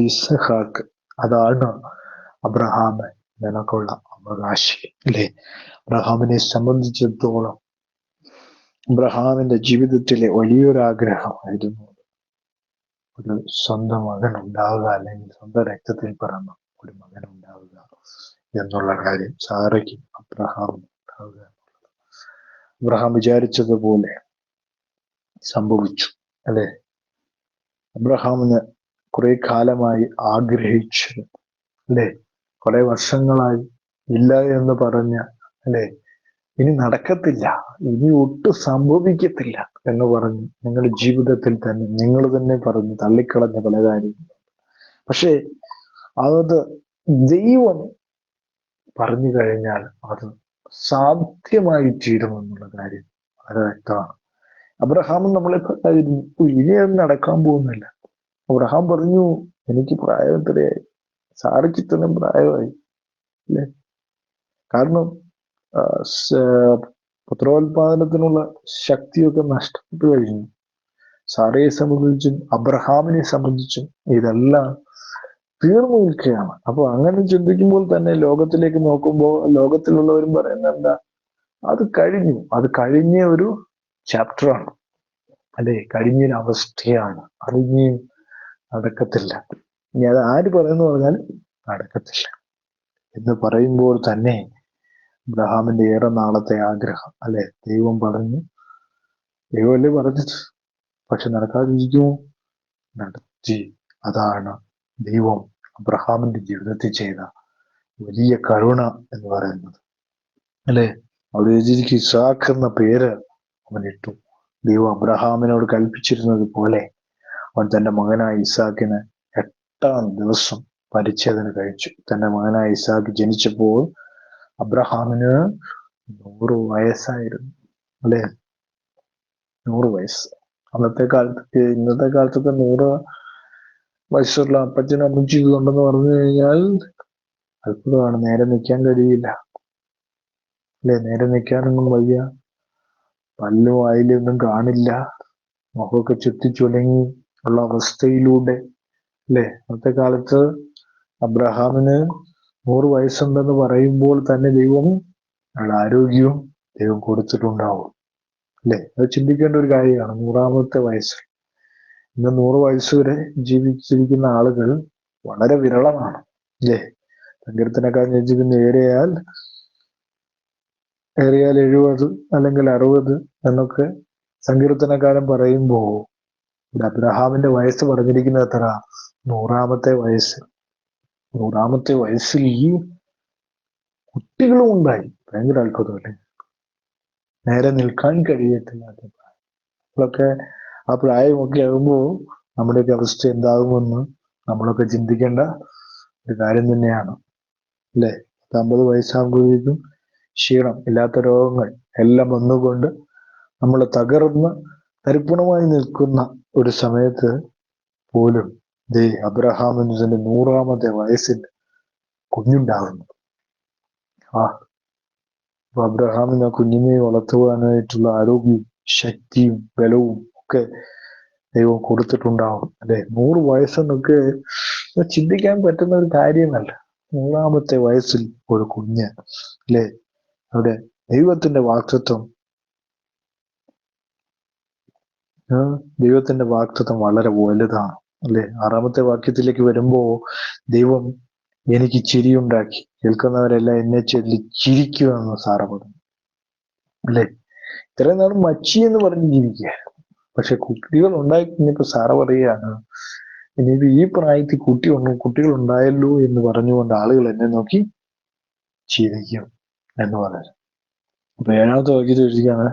S1: ഇസഹാക്ക്, അതാണ് അബ്രഹാമ് നിനക്കുള്ള അവകാശി, അല്ലെ? അബ്രഹാമിനെ സംബന്ധിച്ചിടത്തോളം അബ്രഹാമിന്റെ ജീവിതത്തിലെ വലിയൊരാഗ്രഹമായിരുന്നു ഒരു സ്വന്തം മകൻ ഉണ്ടാവുക, അല്ലെങ്കിൽ സ്വന്തം രക്തത്തിൽ പിറന്ന ഒരു മകൻ ഉണ്ടാവുക എന്നുള്ള കാര്യം. സാറയ്ക്കും അബ്രഹാമിനും ഉണ്ടാവുക എന്നുള്ളത് അബ്രഹാം വിചാരിച്ചതുപോലെ സംഭവിച്ചു, അല്ലെ? അബ്രഹാമിന് കുറെ കാലമായി ആഗ്രഹിച്ചു, അല്ലെ? കുറെ വർഷങ്ങളായി ഇല്ല എന്ന് പറഞ്ഞ, അല്ലെ? ഇനി നടക്കത്തില്ല, ഇനി ഒട്ടും സംഭവിക്കത്തില്ല എന്ന് പറഞ്ഞ് നിങ്ങളുടെ ജീവിതത്തിൽ തന്നെ നിങ്ങൾ തന്നെ പറഞ്ഞ് തള്ളിക്കളഞ്ഞ പല കാര്യങ്ങളും. പക്ഷെ അത് ദൈവം പറഞ്ഞു കഴിഞ്ഞാൽ അത് സാധ്യമായി തീരുമെന്നുള്ള കാര്യം വളരെ വ്യക്തമാണ്. അബ്രഹാം നമ്മളെ ഇനി അത് നടക്കാൻ പോകുന്നില്ല. അബ്രഹാം പറഞ്ഞു, എനിക്ക് പ്രായം എത്രയായി, സാറയ്ക്ക് ഇത്രയും പ്രായമായി, അല്ലെ? കാരണം പുത്രോത്പാദനത്തിനുള്ള ശക്തിയൊക്കെ നഷ്ടപ്പെട്ടു കഴിഞ്ഞു. സാറയെ സംബന്ധിച്ചും അബ്രഹാമിനെ സംബന്ധിച്ചും ഇതെല്ലാം തീർന്നു നിൽക്കുകയാണ്. അപ്പൊ അങ്ങനെ ചിന്തിക്കുമ്പോൾ തന്നെ ലോകത്തിലേക്ക് നോക്കുമ്പോൾ ലോകത്തിലുള്ളവരും പറയുന്നത് എന്താ? അത് കഴിഞ്ഞു, അത് കഴിഞ്ഞ ഒരു ചാപ്റ്ററാണ്, അല്ലെ? കഴിഞ്ഞൊരു അവസ്ഥയാണ്, അത് ഇനി നടക്കത്തില്ല. ഇനി അത് ആര് പറയുന്നു പറഞ്ഞാൽ നടക്കത്തില്ല എന്ന് പറയുമ്പോൾ തന്നെ അബ്രഹാമിന്റെ ഏറെ നാളത്തെ ആഗ്രഹം, അല്ലെ? ദൈവം പറഞ്ഞു, ദൈവമല്ലേ പറഞ്ഞത്, പക്ഷെ നടക്കാതിരിക്കുമോ? നടത്തി. അതാണ് ദൈവം അബ്രഹാമിന്റെ ജീവിതത്തിൽ ചെയ്ത വലിയ കരുണ എന്ന് പറയുന്നത്, അല്ലെ? അവിടെ എഴുതിയിരിക്കും, ഇസാഖ് എന്ന പേര് അവൻ ഇട്ടു. ദൈവം അബ്രഹാമിനോട് കൽപ്പിച്ചിരുന്നത് പോലെ അവൻ തന്റെ മകനായ ഇസാഖിന് 8-ാം ദിവസം പരിച്ഛേദന കഴിച്ചു. തന്റെ മകനായ ഇസാഖ് ജനിച്ചപ്പോൾ അബ്രഹാമിന് 100 വയസ്സായിരുന്നു, അല്ലെ? 100 വയസ്സ്. അന്നത്തെ കാലത്തൊക്കെ, ഇന്നത്തെ കാലത്തൊക്കെ 100 വയസ്സുള്ള അപ്പച്ചനും അമ്മച്ചിക്കും ഉണ്ടെന്ന് പറഞ്ഞു കഴിഞ്ഞാൽ അത്ഭുതമാണ്. നേരെ നിൽക്കാൻ കഴിയില്ല, അല്ലെ? നേരെ നിൽക്കാനൊന്നും വയ്യ, പല്ലും വായിലൊന്നും കാണില്ല, മുഖമൊക്കെ ചുറ്റിച്ചുലങ്ങി ഉള്ള അവസ്ഥയിലൂടെ, അല്ലെ? അന്നത്തെ കാലത്ത് അബ്രഹാമിന് 100 വയസ്സുണ്ടെന്ന് പറയുമ്പോൾ തന്നെ ദൈവം ആരോഗ്യവും ദൈവം കൊടുത്തിട്ടുണ്ടാവും, അല്ലെ? അത് ചിന്തിക്കേണ്ട ഒരു കാര്യമാണ്. 100-ാമത്തെ വയസ്സിൽ, ഇന്ന് 100 വയസ്സ് വരെ ജീവിച്ചിരിക്കുന്ന ആളുകൾ വളരെ വിരളമാണ്, അല്ലെ? സങ്കീർത്തനക്കാരൻ രചിക്കുന്ന ഏറിയാൽ 70 അല്ലെങ്കിൽ 60 എന്നൊക്കെ സങ്കീർത്തനക്കാരൻ പറയുമ്പോ അബ്രഹാമിന്റെ വയസ്സ് പറഞ്ഞിരിക്കുന്നത് എത്ര? 100-ാമത്തെ വയസ്സ്. 100-ാമത്തെ വയസ്സിൽ ഈ കുട്ടികളും ഉണ്ടായി. ഭയങ്കര അത്ഭുതമല്ലേ? നേരെ നിൽക്കാൻ കഴിയത്തില്ലാത്ത പ്രായമൊക്കെ, ആ പ്രായമൊക്കെ ആകുമ്പോ നമ്മുടെയൊക്കെ അവസ്ഥ എന്താകുമെന്ന് നമ്മളൊക്കെ ചിന്തിക്കേണ്ട ഒരു കാര്യം തന്നെയാണ്, അല്ലെ? 50 വയസ്സാകുമ്പോഴേക്കും ക്ഷീണം, ഇല്ലാത്ത രോഗങ്ങൾ എല്ലാം വന്നുകൊണ്ട് നമ്മൾ തകർന്ന് തരിപ്പണമായി നിൽക്കുന്ന ഒരു സമയത്ത് പോലും അബ്രഹാമിന് തന്റെ 100-ാമത്തെ വയസ്സിൽ കുഞ്ഞുണ്ടാകുന്നു. അപ്പൊ അബ്രഹാമിന് ആ കുഞ്ഞിനെ വളർത്തുവാനായിട്ടുള്ള ആരോഗ്യവും ശക്തിയും ബലവും ഒക്കെ ദൈവം കൊടുത്തിട്ടുണ്ടാവും, അല്ലെ? 100 വയസ്സെന്നൊക്കെ ചിന്തിക്കാൻ പറ്റുന്ന ഒരു കാര്യമല്ല. 100-ാമത്തെ വയസ്സിൽ ഒരു കുഞ്ഞ്, അല്ലെ? അവിടെ ദൈവത്തിന്റെ വാക്തത്വം വളരെ വലുതാണ്, അല്ലെ? 6-ാമത്തെ വാക്യത്തിലേക്ക് വരുമ്പോ ദൈവം എനിക്ക് ചിരിയുണ്ടാക്കി, കേൾക്കുന്നവരെല്ലാം എന്നെ ചൊല്ലി ചിരിക്കുമെന്ന് സാറ പറഞ്ഞു, അല്ലെ? ഇത്രയും നാളും മച്ചി എന്ന് പറഞ്ഞ് ജീവിക്കുക, പക്ഷെ കുട്ടികൾ ഉണ്ടായി കഴിഞ്ഞപ്പോ സാറ പറയുകയാണ്, ഇനിയിപ്പോ ഈ പ്രായത്തിൽ കുട്ടികൾ ഉണ്ടായല്ലോ എന്ന് പറഞ്ഞുകൊണ്ട് ആളുകൾ എന്നെ നോക്കി ചിരിക്കും എന്ന് പറഞ്ഞു. അപ്പൊ 7-ാമത്തെ വാക്യത്തിൽ ചോദിക്കുകയാണ്,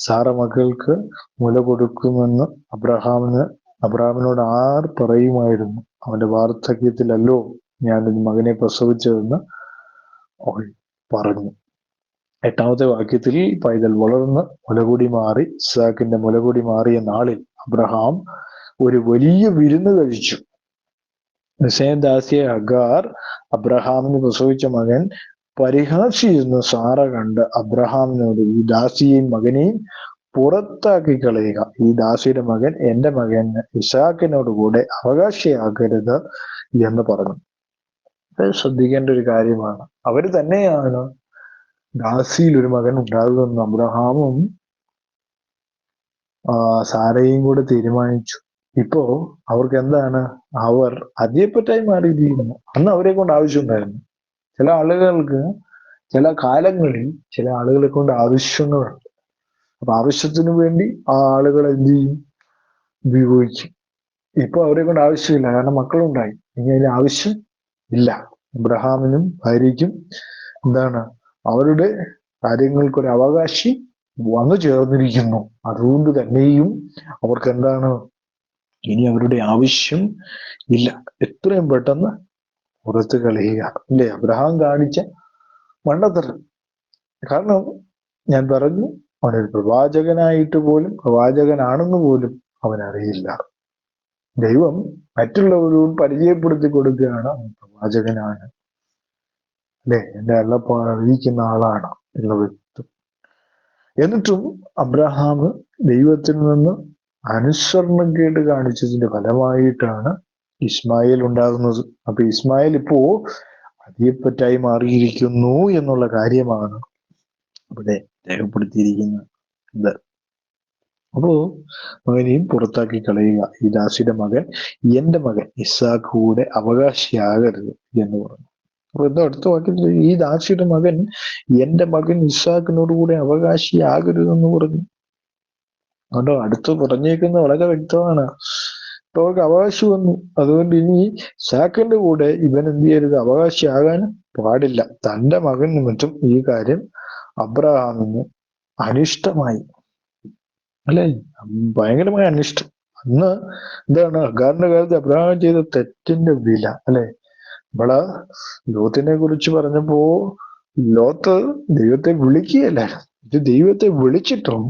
S1: സാറ മക്കൾക്ക് മുല കൊടുക്കുമെന്ന് അബ്രഹാമിനോട് ആർ പറയുമായിരുന്നു? അവന്റെ വാർദ്ധക്യത്തിലല്ലോ ഞാൻ മകനെ പ്രസവിച്ചതെന്ന് അവൾ പറഞ്ഞു. 8-ാമത്തെ വാക്യത്തിൽ പൈതൽ വളർന്ന് മുലകുടി മാറി, ഇസ്ഹാക്കിന്റെ മുലകുടി മാറിയ നാളിൽ അബ്രഹാം ഒരു വലിയ വിരുന്ന് കഴിച്ചു. നിസ്സയദാസിയെ ഹഗാർ അബ്രഹാമിന് പ്രസവിച്ച മകൻ പരിഹാസിയെന്ന് സാറ കണ്ട് അബ്രഹാമിനോട്, ഈ ദാസിയെയും മകനെയും പുറത്താക്കി കളയുക, ഈ ദാസിയുടെ മകൻ എന്റെ മകൻ ഇസാക്കിനോട് കൂടെ അവകാശിയാകരുത് എന്ന് പറഞ്ഞു. അത് ശ്രദ്ധിക്കേണ്ട ഒരു കാര്യമാണ്. അവര് തന്നെയാണ് ദാസിയിൽ ഒരു മകൻ ഉണ്ടാകുമെന്ന് അബ്രഹാമും സാരയും കൂടെ തീരുമാനിച്ചു. ഇപ്പോ അവർക്ക് എന്താണ്? അവർ അധികപ്പറ്റായി മാറിയിരിക്കുന്നു. അന്ന് അവരെ കൊണ്ട് ആവശ്യമുണ്ടായിരുന്നു. ചില ആളുകൾക്ക് ചില കാലങ്ങളിൽ ചില ആളുകളെ കൊണ്ട് ആവശ്യങ്ങളുണ്ട്. അപ്പൊ ആവശ്യത്തിന് വേണ്ടി ആ ആളുകൾ എന്ത് ചെയ്യും? ഉപയോഗിക്കും. ഇപ്പൊ അവരെ കൊണ്ട് ആവശ്യമില്ല, കാരണം മക്കളുണ്ടായി. ഇനി അതിന് ആവശ്യം ഇല്ല. അബ്രഹാമിനും ഭാര്യയ്ക്കും എന്താണ്? അവരുടെ കാര്യങ്ങൾക്കൊരു അവകാശി വന്നു ചേർന്നിരിക്കുന്നു. അതുകൊണ്ട് തന്നെയും അവർക്ക് എന്താണ്? ഇനി അവരുടെ ആവശ്യം ഇല്ല. എത്രയും പെട്ടെന്ന് പുറത്ത് കളയുക, അല്ലേ? അബ്രഹാം കാണിച്ച മണ്ടത്തരം. കാരണം ഞാൻ പറഞ്ഞു, അവനൊരു പ്രവാചകനായിട്ട് പോലും, പ്രവാചകനാണെന്ന് പോലും അവൻ അറിയില്ല. ദൈവം മറ്റുള്ളവരോട് പരിചയപ്പെടുത്തി കൊടുക്കുകയാണ് അവൻ പ്രവാചകനാണ്, അല്ലെ, എന്റെ അരുളപ്പാട് അറിയിക്കുന്ന ആളാണ് എന്ന് വ്യക്തം. എന്നിട്ടും അബ്രഹാം ദൈവത്തിൽ നിന്ന് അനുസരണക്കേട് കാണിച്ചതിന്റെ ഫലമായിട്ടാണ് ഇസ്മായിൽ ഉണ്ടാകുന്നത്. അപ്പൊ ഇസ്മായിൽ ഇപ്പോ അധികപ്പറ്റായി മാറിയിരിക്കുന്നു എന്നുള്ള കാര്യമാണ് ഇവിടെ രേഖപ്പെടുത്തിയിരിക്കുന്നത്. അപ്പോ മകനെയും പുറത്താക്കി കളയുക. ഈ ദാസിയുടെ മകൻ എന്റെ മകൻ ഇസ്ഹാക്ക് കൂടെ അവകാശിയാകരുത് എന്ന് പറഞ്ഞു. അപ്പൊ എന്താ അടുത്ത വാക്യത്തിൽ ഈ ദാസിയുടെ മകൻ എന്റെ മകൻ ഇസ്ഹാക്കിനോട് കൂടെ അവകാശിയാകരുതെന്ന് പറഞ്ഞു. അതുകൊണ്ട് അടുത്ത് പറഞ്ഞേക്കുന്നത് വളരെ വ്യക്തമാണ്. ഇപ്പൊ അവർക്ക് അവകാശം വന്നു, അതുകൊണ്ട് ഇനി ഇസ്ഹാക്കിന്റെ കൂടെ ഇവൻ എന്ത് ചെയ്യരുത്, അവകാശിയാകാൻ പാടില്ല. തന്റെ മകൻ നിമിത്തം ഈ കാര്യം അബ്രഹാമിന് അനിഷ്ടമായി, അല്ലെ, ഭയങ്കരമായ അനിഷ്ടം. അന്ന് എന്താണ് അഗാറിന്റെ കാലത്ത് അബ്രഹാം ചെയ്ത തെറ്റിന്റെ വില, അല്ലെ. നമ്മള് ലോത്തിനെ കുറിച്ച് പറഞ്ഞപ്പോ ലോത്ത് ദൈവത്തെ വിളിക്കുകയല്ല, ഇത് ദൈവത്തെ വിളിച്ചിട്ടും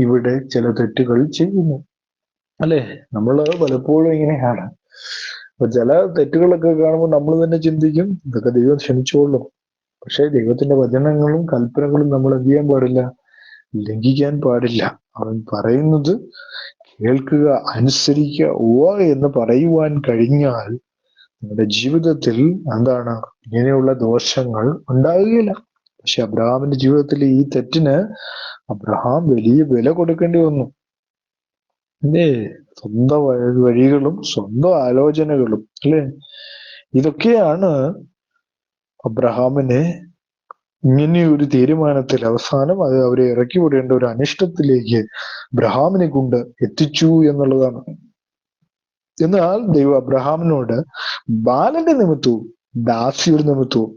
S1: ഇവിടെ ചില തെറ്റുകൾ ചെയ്യുന്നു, അല്ലെ. നമ്മള് പലപ്പോഴും ഇങ്ങനെയാണ്. അപ്പൊ ചില തെറ്റുകളൊക്കെ കാണുമ്പോൾ നമ്മൾ തന്നെ ചിന്തിക്കും ഇതൊക്കെ ദൈവം ക്ഷമിച്ചോളും. പക്ഷെ ദൈവത്തിന്റെ വചനങ്ങളും കൽപ്പനകളും നമ്മൾ എന്ത് ചെയ്യാൻ പാടില്ല, ലംഘിക്കാൻ പാടില്ല. അവൻ പറയുന്നത് കേൾക്കുക, അനുസരിക്കുക, ഓ എന്ന് പറയുവാൻ കഴിഞ്ഞാൽ നിങ്ങളുടെ ജീവിതത്തിൽ എന്താണ് ഇങ്ങനെയുള്ള ദോഷങ്ങൾ ഉണ്ടാകുകയില്ല. പക്ഷെ അബ്രഹാമിന്റെ ജീവിതത്തിൽ ഈ തെറ്റിന് അബ്രഹാം വലിയ വില കൊടുക്കേണ്ടി വന്നു, അല്ലേ. സ്വന്തം വഴികളും സ്വന്തം ആലോചനകളും, അല്ലെ, ഇതൊക്കെയാണ് അബ്രഹാമിനെ ഇങ്ങനെയൊരു തീരുമാനത്തിൽ അവസാനം അത് അവരെ ഇറക്കി വിടേണ്ട ഒരു അനിഷ്ടത്തിലേക്ക് അബ്രഹാമിനെ കൊണ്ട് എത്തിച്ചു എന്നുള്ളതാണ്. എന്നാൽ ദൈവം അബ്രഹാമിനോട് ബാലന്റെ നിമിത്തവും ദാസിയുടെ നിമിത്തവും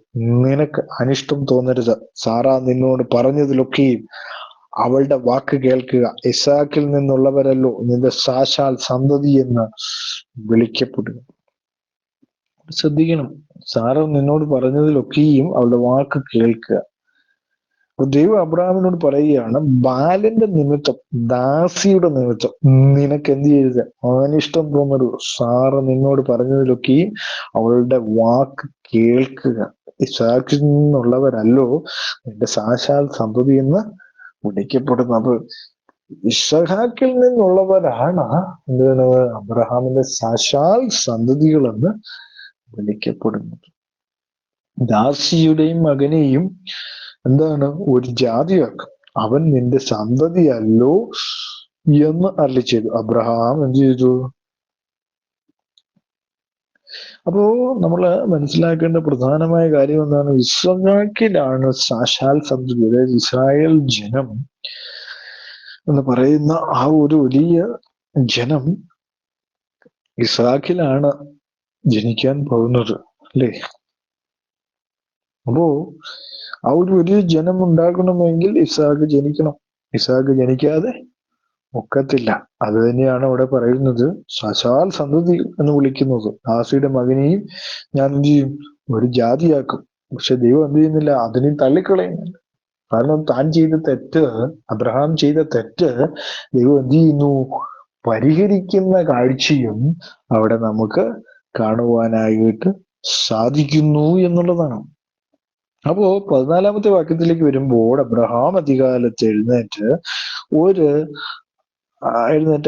S1: നിനക്ക് അനിഷ്ടം തോന്നരുത്. സാറാ നിന്നോട് പറഞ്ഞതിലൊക്കെയും അവളുടെ വാക്ക് കേൾക്കുക. ഇസാക്കിൽ നിന്നുള്ളവരല്ലോ നിന്റെ സാക്ഷാൽ സന്തതി എന്ന് വിളിക്കപ്പെടുക. ശ്രദ്ധിക്കണം, സാറ നിന്നോട് പറഞ്ഞതിലൊക്കെയും അവളുടെ വാക്ക് കേൾക്കുക. ദൈവം അബ്രഹാമിനോട് പറയുകയാണ്, ബാലന്റെ നിമിത്തം ദാസിയുടെ നിമിത്തം നിനക്ക് എന്ത് ചെയ്യരുത്, അനിഷ്ടം തോന്നരുത്. സാറ നിന്നോട് പറഞ്ഞതിലൊക്കെയും അവളുടെ വാക്ക് കേൾക്കുക. ഇസാക്കിൽ നിന്നുള്ളവരല്ലോ നിന്റെ സാക്ഷാൽ സന്തതി എന്ന് വിളിക്കപ്പെടുന്നത്. അപ്പൊ ഇസ്ഹാക്കിൽ നിന്നുള്ളവരാണ് എന്താണ് അബ്രഹാമിന്റെ സാക്ഷാൽ സന്തതികളെന്ന് വിളിക്കപ്പെടുന്നത്. ദാസിയുടെയും മകനെയും എന്താണ് ഒരു ജാതിയാക്കും, അവൻ നിന്റെ സന്തതിയല്ലോ എന്ന് അരുളി ചെയ്തു. അബ്രഹാം എന്ത് ചെയ്തു? അപ്പോ നമ്മള് മനസ്സിലാക്കേണ്ട പ്രധാനമായ കാര്യം എന്താണ്, ഇസ്ഹാക്കിലാണ് സാക്ഷാൽ സന്തതി, അതായത് ഇസ്രായേൽ ജനം എന്ന് പറയുന്ന ആ ഒരു വലിയ ജനം ഇസ്ഹാക്കിലാണ് ജനിക്കാൻ പോകുന്നത്, അല്ലേ. അപ്പോ ആ ഒരു വലിയ ജനം ഉണ്ടാകണമെങ്കിൽ ഇസ്ഹാക്ക് ജനിക്കണം. ഇസ്ഹാക്ക് ജനിക്കാതെ ഒക്കത്തില്ല. അത് തന്നെയാണ് അവിടെ പറയുന്നത്, സാക്ഷാൽ സന്തതി എന്ന് വിളിക്കുന്നത്. ദാസിയുടെ മകനെയും ഞാൻ എന്ത് ചെയ്യും, ഒരു ജാതിയാക്കും. പക്ഷെ ദൈവം എന്ത് ചെയ്യുന്നില്ല, അതിനെ തള്ളിക്കളയുന്നില്ല. കാരണം താൻ ചെയ്ത തെറ്റ്, അബ്രഹാം ചെയ്ത തെറ്റ് ദൈവം എന്ത് ചെയ്യുന്നു, പരിഹരിക്കുന്ന കാഴ്ചയും അവിടെ നമുക്ക് കാണുവാനായിട്ട് സാധിക്കുന്നു എന്നുള്ളതാണ്. അപ്പോ 14-ാമത്തെ വാക്യത്തിലേക്ക് വരുമ്പോൾ അബ്രഹാം അധികാലത്ത് എഴുന്നേറ്റ്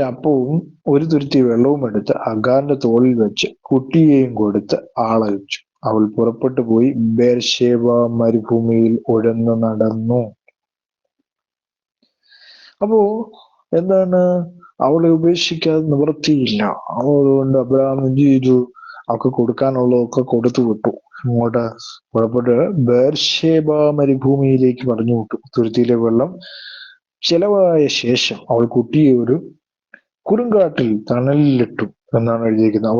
S1: അപ്പവും ഒരു തുരുത്തി വെള്ളവും എടുത്ത് അഗാറിന്റെ തോളിൽ വെച്ച് കുട്ടിയെയും കൊടുത്ത് ആളയച്ചു. അവൾ പുറപ്പെട്ടു പോയി ബേർശേബ മരുഭൂമിയിൽ ഉഴന്നു നടന്നു. അപ്പോ എന്താണ്, അവളെ ഉപേക്ഷിക്കാതെ നിവൃത്തിയില്ല. അതുകൊണ്ട് അബ്രഹാം എന്ത് ചെയ്തു, അവൾക്ക് കൊടുക്കാനുള്ളതൊക്കെ കൊടുത്തു വിട്ടു. അങ്ങോട്ട് പുറപ്പെട്ട് ബേർശേബ മരുഭൂമിയിലേക്ക് പറഞ്ഞു വിട്ടു. തുരുത്തിയിലെ വെള്ളം ചെലവായ ശേഷം അവൾ കുട്ടിയെ ഒരു കുറുങ്കാട്ടിൽ തണലിലിട്ടു എന്നാണ് എഴുതിയിരിക്കുന്നത്.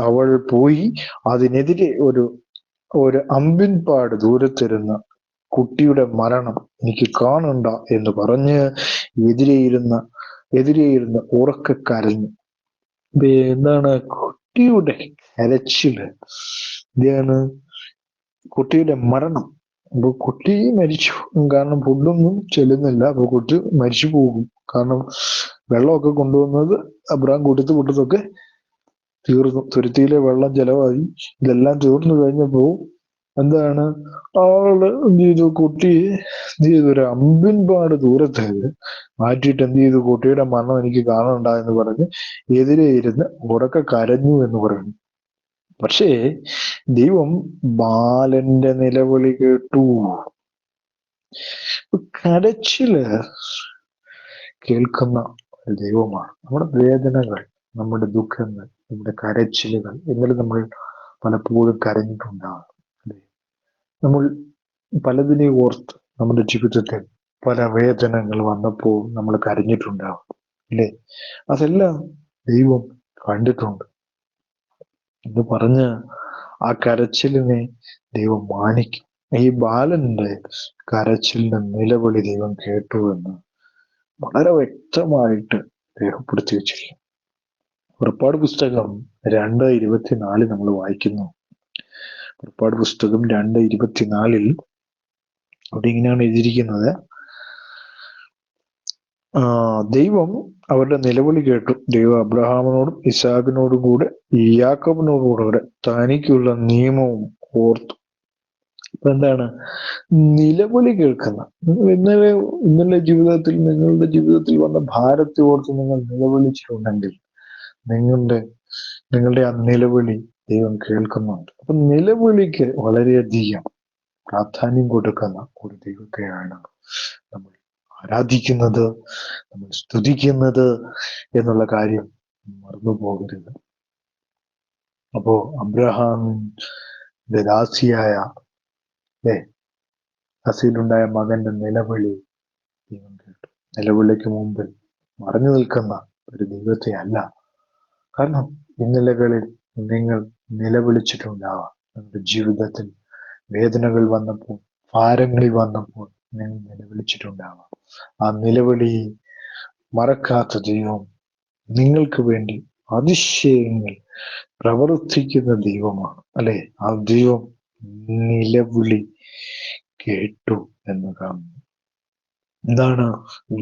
S1: അവൾ പോയി അതിനെതിരെ ഒരു അമ്പിൻപാട് ദൂരത്തിരുന്ന് കുട്ടിയുടെ മരണം എനിക്ക് കാണണ്ട എന്ന് പറഞ്ഞ് എതിരെയിരുന്ന് ഉറക്കെ കരഞ്ഞു. എന്താണ് കുട്ടിയുടെ കരച്ചില്, ഇതാണ് കുട്ടിയുടെ മരണം. അപ്പൊ കുട്ടി മരിച്ചു, കാരണം ഫുഡൊന്നും ചെല്ലുന്നില്ല. അപ്പൊ കുട്ടി മരിച്ചു പോകും. കാരണം വെള്ളമൊക്കെ കൊണ്ടുവന്നത് അബ്രഹാം കൊടുത്തതൊക്കെ തീർന്നു. തുരുത്തിയിലെ വെള്ളം ചെലവായി. ഇതെല്ലാം തീർന്നു കഴിഞ്ഞപ്പോ എന്താണ് ആള് എന്ത് ചെയ്തു? കുട്ടിയെ എന്ത് ചെയ്തു? ഒരു അമ്പിൻപാട് ദൂരത്തേക്ക് മാറ്റിയിട്ട് എന്ത് ചെയ്തു? കുട്ടിയുടെ മരണം എനിക്ക് കാണണ്ട എന്ന് പറഞ്ഞ് എതിരെ ഇരുന്ന് ഉറക്കെ കരഞ്ഞു എന്ന് പറയുന്നു. പക്ഷേ ദൈവം ബാലന്റെ നിലവിളി കേട്ടു. കരച്ചില് കേൾക്കുന്ന ഒരു ദൈവമാണ്. നമ്മുടെ വേദനകൾ, നമ്മുടെ ദുഃഖങ്ങൾ, നമ്മുടെ കരച്ചിലുകൾ, ഇന്നലെ നമ്മൾ പലപ്പോഴും കരഞ്ഞിട്ടുണ്ടാകും. അല്ലേ? നമ്മൾ പലതിനെ ഓർത്ത് നമ്മുടെ ജീവിതത്തിൽ പല വേദനകൾ വന്നപ്പോൾ നമ്മൾ കരഞ്ഞിട്ടുണ്ടാകും. അല്ലേ? അതെല്ലാം ദൈവം കണ്ടിട്ടുണ്ട് എന്ന് പറഞ്ഞ് ആ കരച്ചിലിനെ ദൈവം മാനിക്കും. ഈ ബാലന്റെ കരച്ചിലിന്റെ നിലവിളി ദൈവം കേട്ടു എന്ന് വളരെ വ്യക്തമായിട്ട് രേഖപ്പെടുത്തി വെച്ചിരിക്കും. പുറപ്പാട് പുസ്തകം 2:24 നമ്മൾ വായിക്കുന്നു. പുറപ്പാട് പുസ്തകം 2:24 അവിടെ ഇങ്ങനെയാണ് എഴുതിയിരിക്കുന്നത്: ദൈവം അവരുടെ നിലവിളി കേട്ടു. ദൈവം അബ്രഹാമിനോടും ഇസാഖിനോടും കൂടെ യാക്കോബിനോടും കൂടെ തനിക്കുള്ള നിയമവും ഓർത്തു. അപ്പൊ എന്താണ്? നിലവിളി കേൾക്കുന്ന, ഇന്നലെ ജീവിതത്തിൽ, നിങ്ങളുടെ ജീവിതത്തിൽ വന്ന ഭാരത്തെ ഓർത്ത് നിങ്ങൾ നിലവിളിച്ചിട്ടുണ്ടെങ്കിൽ നിങ്ങളുടെ ആ നിലവിളി ദൈവം കേൾക്കുന്നുണ്ട്. അപ്പൊ നിലവിളിക്ക് വളരെയധികം പ്രാധാന്യം കൊടുക്കുന്ന ഒരു ദൈവത്തെയാണ് നമ്മൾ ആരാധിക്കുന്നത്, നമ്മൾ സ്തുതിക്കുന്നത് എന്നുള്ള കാര്യം മറന്നു പോകരുത്. അപ്പോ അബ്രഹാമിന്റെ ദാസിയായ ദാസിയിലുണ്ടായ മകന്റെ നിലവിളി ദൈവം കേട്ടു. നിലവിളിക്ക് മുമ്പിൽ മറഞ്ഞു നിൽക്കുന്ന ഒരു ദൈവത്തെ അല്ല. കാരണം ഇന്നലകളിൽ നിങ്ങൾ നിലവിളിച്ചിട്ടുണ്ടാവാം. നിങ്ങളുടെ ജീവിതത്തിൽ വേദനകൾ വന്നപ്പോൾ, ഭാരങ്ങളിൽ വന്നപ്പോൾ നിങ്ങൾ നിലവിളിച്ചിട്ടുണ്ടാവാം. ആ നിലവിളി മറക്കാത്ത ദൈവം നിങ്ങൾക്ക് വേണ്ടി അതിശയങ്ങൾ പ്രവർത്തിക്കുന്ന ദൈവമാണ്. അല്ലെ? ആ ദൈവം നിലവിളി കേട്ടു എന്ന് കാണുന്നു. എന്താണ്?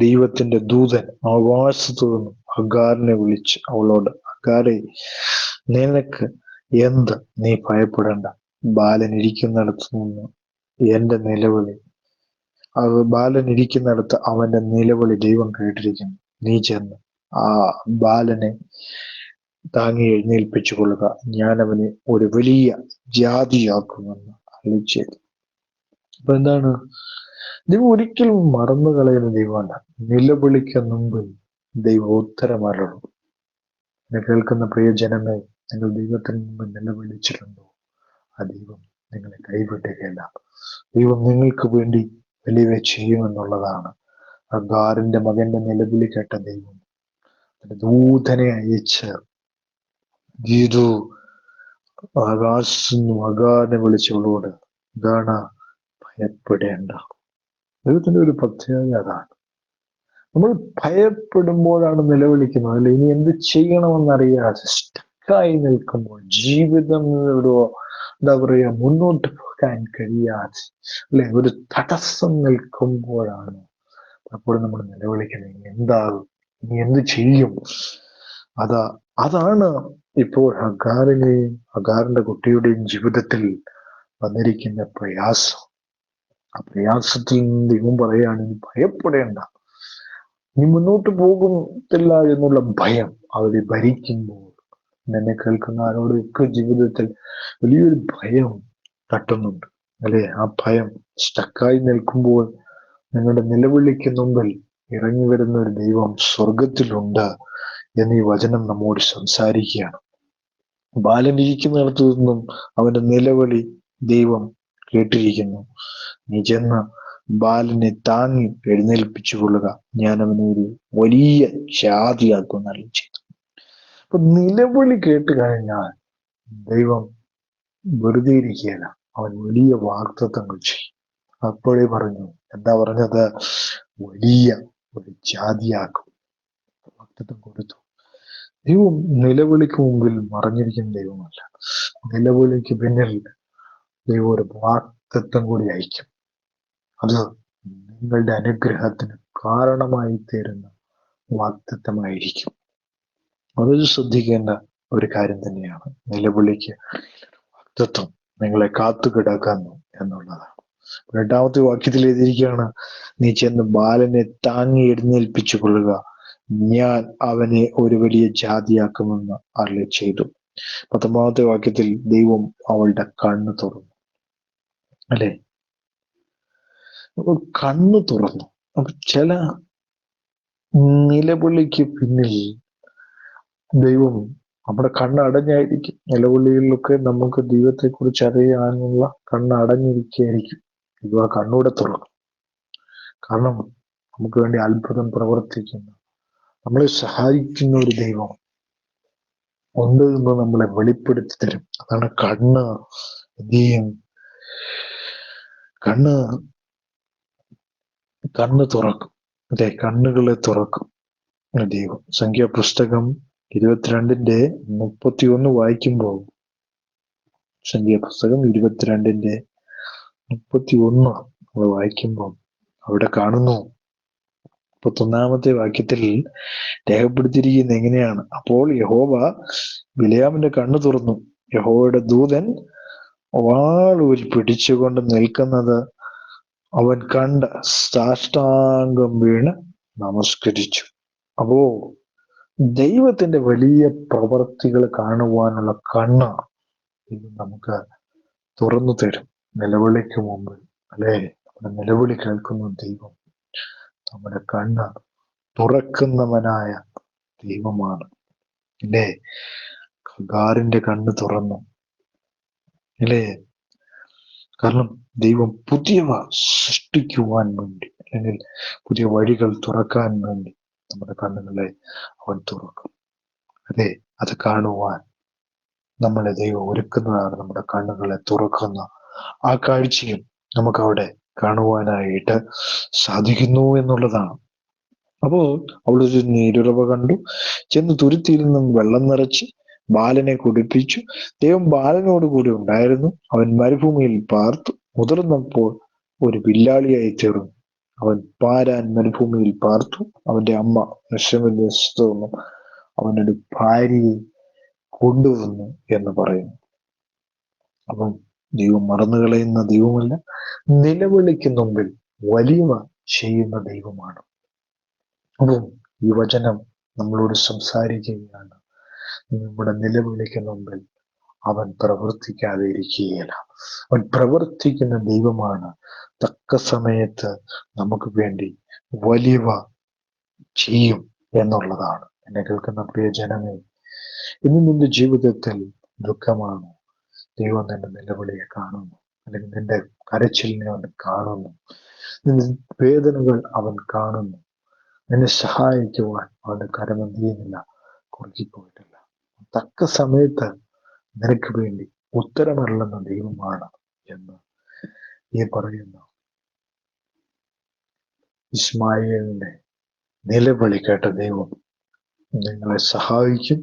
S1: ദൈവത്തിന്റെ ദൂതൻ ആകാശത്തു നിന്നും ഹഗാറിനെ വിളിച്ച് അവളോട്, ഹഗാരെ, നിനക്ക് എന്ത്? നീ ഭയപ്പെടേണ്ട. ബാലൻ ഇരിക്കുന്നിടത്ത് നിന്ന് എന്റെ നിലവിളി, ബാലൻ ഇരിക്കുന്നിടത്ത് അവന്റെ നിലവിളി ദൈവം കേട്ടിരിക്കുന്നു. നീ ചെന്ന് ആ ബാലനെ താങ്ങി എഴുന്നേൽപ്പിച്ചു കൊള്ളുക. ഞാൻ അവനെ ഒരു വലിയ ജാതിയാക്കുമെന്ന് അരുളിച്ചെയ്തു. അപ്പൊ എന്താണ്? ദൈവം ഒരിക്കലും മറന്നു കളയുന്ന ദൈവമല്ല. നിലവിളിക്ക് മുമ്പിൽ ദൈവം ഉത്തരമരുളും. എന്നെ കേൾക്കുന്ന പ്രിയ ജനമേ, നിങ്ങൾ ദൈവത്തിന് മുമ്പ് നിലവിളിച്ചിട്ടുണ്ടോ? ആ ദൈവം നിങ്ങളെ കൈവിടുകയല്ല. ദൈവം നിങ്ങൾക്ക് വേണ്ടി വലിയ ചെയ്യുമെന്നുള്ളതാണ്. ഹഗാറിന്റെ മകന്റെ നിലവിളി കേട്ട ദൈവം ദൂതനെ അയച്ച് ഗീതു ആകാശം ഹഗാറിനെ വിളിച്ചവളോട്, ഇതാണ്, ഭയപ്പെടേണ്ട. ദൈവത്തിന്റെ ഒരു പ്രത്യേകത അതാണ്. നമ്മൾ ഭയപ്പെടുമ്പോഴാണ് നിലവിളിക്കുന്നത്. അല്ലെ? ഇനി എന്ത് ചെയ്യണമെന്നറിയാതെ സ്റ്റക്കായി നിൽക്കുമ്പോൾ, ജീവിതം എന്താ പറയുക, മുന്നോട്ട് പോകാൻ കഴിയാതെ, അല്ലെ, ഒരു തടസ്സം നിൽക്കുമ്പോഴാണ് അപ്പോൾ നമ്മൾ നിലവിളിക്കുന്നത്. ഇനി എന്താകും? ഇനി എന്ത് ചെയ്യും? അതാണ് ഇപ്പോൾ ഹഗാറിന്റെ കുട്ടിയുടെയും ജീവിതത്തിൽ വന്നിരിക്കുന്ന പ്രയാസം. ആ പ്രയാസത്തിൽ നിന്ന് ദൈവം പറയുകയാണ്, ഇനി ഭയപ്പെടേണ്ട. നീ മുന്നോട്ട് പോകുന്നില്ല എന്നുള്ള ഭയം അവരെ ഭരിക്കുമ്പോൾ, എന്നെ കേൾക്കുന്ന ആരോടൊക്കെ ജീവിതത്തിൽ വലിയൊരു ഭയം തട്ടുന്നുണ്ട്. അല്ലെ? ആ ഭയം സ്റ്റക്കായി നിൽക്കുമ്പോൾ നിങ്ങളുടെ നിലവിളിക്ക് മുമ്പിൽ ഇറങ്ങി വരുന്ന ഒരു ദൈവം സ്വർഗത്തിലുണ്ട് എന്നീ വചനം നമ്മോട് സംസാരിക്കുകയാണ്. ബാലൻ ഇരിക്കുന്നിടത്തു നിന്നും അവന്റെ നിലവിളി ദൈവം കേട്ടിരിക്കുന്നു. നീ ചെന്ന് ബാലനെ താങ്ങി എഴുന്നേൽപ്പിച്ചു കൊള്ളുക, ഞാൻ അവനെ ഒരു വലിയ ജാതിയാക്കുമെന്ന് അറിയിച്ചു. അപ്പൊ നിലവിളി കേട്ട് കഴിഞ്ഞാൽ ദൈവം വെറുതെ ഇരിക്കുകയല്ല, അവൻ വലിയ വാഗ്ദത്തങ്ങൾ ചെയ്യും. അപ്പോഴേ പറഞ്ഞു, എന്താ പറഞ്ഞത്? വലിയ ഒരു ജാതിയാക്കും. വാഗ്ദത്തം കൊടുത്തു. ദൈവം നിലവിളിക്ക് മുമ്പിൽ മറഞ്ഞിരിക്കുന്ന ദൈവമല്ല. നിലവിളിക്ക് പിന്നിൽ ദൈവം ഒരു വാഗ്ദത്തം കൂടി അയക്കും. അത് നിങ്ങളുടെ അനുഗ്രഹത്തിന് കാരണമായി തീരുന്ന വാഗ്ദത്തമായിരിക്കും. അതൊരു ശ്രദ്ധിക്കേണ്ട ഒരു കാര്യം തന്നെയാണ്. നിലവിളിക്ക് വാഗ്ദത്തം നിങ്ങളെ കാത്തുകിടക്കുന്നു എന്നുള്ളതാണ്. 8-ാമത്തെ വാക്യത്തിൽ എഴുതിയിരിക്കുകയാണ്, നീ ചെന്ന് ബാലനെ താങ്ങി എഴുന്നേൽപ്പിച്ചു കൊള്ളുക, ഞാൻ അവനെ ഒരു വലിയ ജാതിയാക്കുമെന്ന് അരുളി ചെയ്തു. 19-ാമത്തെ വാക്യത്തിൽ ദൈവം അവളുടെ കണ്ണ് തുറന്നു. അല്ലെ, കണ്ണ് തുറന്നു. അപ്പൊ ചില നിലവിളിക്ക് പിന്നിൽ ദൈവം, നമ്മുടെ കണ്ണ് അടഞ്ഞായിരിക്കും. നിലവിളികളിലൊക്കെ നമുക്ക് ദൈവത്തെ കുറിച്ച് അറിയാനുള്ള കണ്ണ് അടഞ്ഞിരിക്കുകയായിരിക്കും. ദൈവം ആ കണ്ണൂടെ തുറക്കും. കാരണം നമുക്ക് വേണ്ടി അത്ഭുതം പ്രവർത്തിക്കുന്ന, നമ്മളെ സഹായിക്കുന്ന ഒരു ദൈവം ഉണ്ട് എന്ന് നമ്മളെ വെളിപ്പെടുത്തി തരും. അതാണ് കണ്ണ് എന്ത് ചെയ്യും, കണ്ണ് തുറക്കും. അതെ, കണ്ണുകളെ തുറക്കും ദൈവം. സംഖ്യാപുസ്തകം 22:31 വായിക്കുമ്പോൾ, സംഖ്യാപുസ്തകം 22:31 നമ്മൾ വായിക്കുമ്പോൾ അവിടെ കാണുന്നു, 31-ാമത്തെ വാക്യത്തിൽ രേഖപ്പെടുത്തിയിരിക്കുന്ന എങ്ങനെയാണ്, അപ്പോൾ യഹോവ ബിലെയാമിന്റെ കണ്ണ് തുറന്നു, യഹോവയുടെ ദൂതൻ വാളൂരി പിടിച്ചുകൊണ്ട് നിൽക്കുന്നത് അവൻ കണ്ട് സാഷ്ടാംഗം വീണ് നമസ്കരിച്ചു. അപ്പോ ദൈവത്തിന്റെ വലിയ പ്രവർത്തികൾ കാണുവാനുള്ള കണ്ണ് ഇത് നമുക്ക് തുറന്നു തരും നിലവിളിക്ക് മുമ്പ്. അല്ലെ, നമ്മുടെ നിലവിളി കേൾക്കുന്ന ദൈവം നമ്മുടെ കണ്ണ് തുറക്കുന്നവനായ ദൈവമാണ്. അല്ലേ, ഖഗാറിന്റെ കണ്ണ് തുറന്നു. അല്ലേ, കാരണം ദൈവം പുതിയവ സൃഷ്ടിക്കുവാൻ വേണ്ടി, അല്ലെങ്കിൽ പുതിയ വഴികൾ തുറക്കാൻ വേണ്ടി നമ്മുടെ കണ്ണുകളെ അവൻ തുറക്കും. അതെ, അത് കാണുവാൻ നമ്മളെ ദൈവം ഒരുക്കുന്നതാണ്. നമ്മുടെ കണ്ണുകളെ തുറക്കുന്ന ആ കാഴ്ചയും നമുക്ക് അവിടെ കാണുവാനായിട്ട് സാധിക്കുന്നു എന്നുള്ളതാണ്. അപ്പോൾ അവളൊരു നീരുറവ കണ്ടു, ചെന്ന് തുരുത്തിയിൽ നിന്നും വെള്ളം നിറച്ച് ബാലനെ കുടിപ്പിച്ചു. ദൈവം ബാലനോട് കൂടി ഉണ്ടായിരുന്നു. അവൻ മരുഭൂമിയിൽ പാർത്തു. മുതിർന്നപ്പോൾ ഒരു വില്ലാളിയായി തീർന്നു. അവൻ പാരാൻ മരുഭൂമിയിൽ പാർത്തു. അവന്റെ അമ്മ മിസ്രയീമിൽ നിന്നും അവനൊരു ഭാര്യയെ കൊണ്ടുവന്നു എന്ന് പറയുന്നു. അപ്പം ദൈവം മറന്നു കളയുന്ന ദൈവമല്ല, നിലവിളിക്ക് മുമ്പിൽ വലിയവ ചെയ്യുന്ന ദൈവമാണ്. അപ്പം ഈ വചനം നമ്മളോട് സംസാരിക്കുകയാണ്, നമ്മുടെ നിലവിളിക്ക് മുമ്പിൽ അവൻ പ്രവർത്തിക്കാതെ ഇരിക്കുകയില്ല. അവൻ പ്രവർത്തിക്കുന്ന ദൈവമാണ്. തക്ക സമയത്ത് നമുക്ക് വേണ്ടി വലിയവ ചെയ്യും എന്നുള്ളതാണ്. എന്നെ കേൾക്കുന്ന പ്രിയ ജനമേ, ഇന്ന് നിന്റെ ജീവിതത്തിൽ ദുഃഖമാണോ? ദൈവം നിന്റെ നിലവിളിയെ കാണുന്നു, അല്ലെങ്കിൽ നിന്റെ കരച്ചിലിനെ അവൻ കാണുന്നു, നിന്റെ വേദനകൾ അവൻ കാണുന്നു. നിന്നെ സഹായിക്കുവാൻ അവന്റെ കരമെന്ത് ചെയ്യുന്നില്ല, കുറുക്കിപ്പോയിട്ടില്ല. തക്ക സമയത്ത് നിനക്ക് വേണ്ടി ഉത്തരമരുളുന്ന ദൈവമാണ് എന്ന് ഈ പറയുന്ന ഇസ്മായേലിന്റെ നിലവിളി കേട്ട ദൈവം നിങ്ങളെ സഹായിക്കും.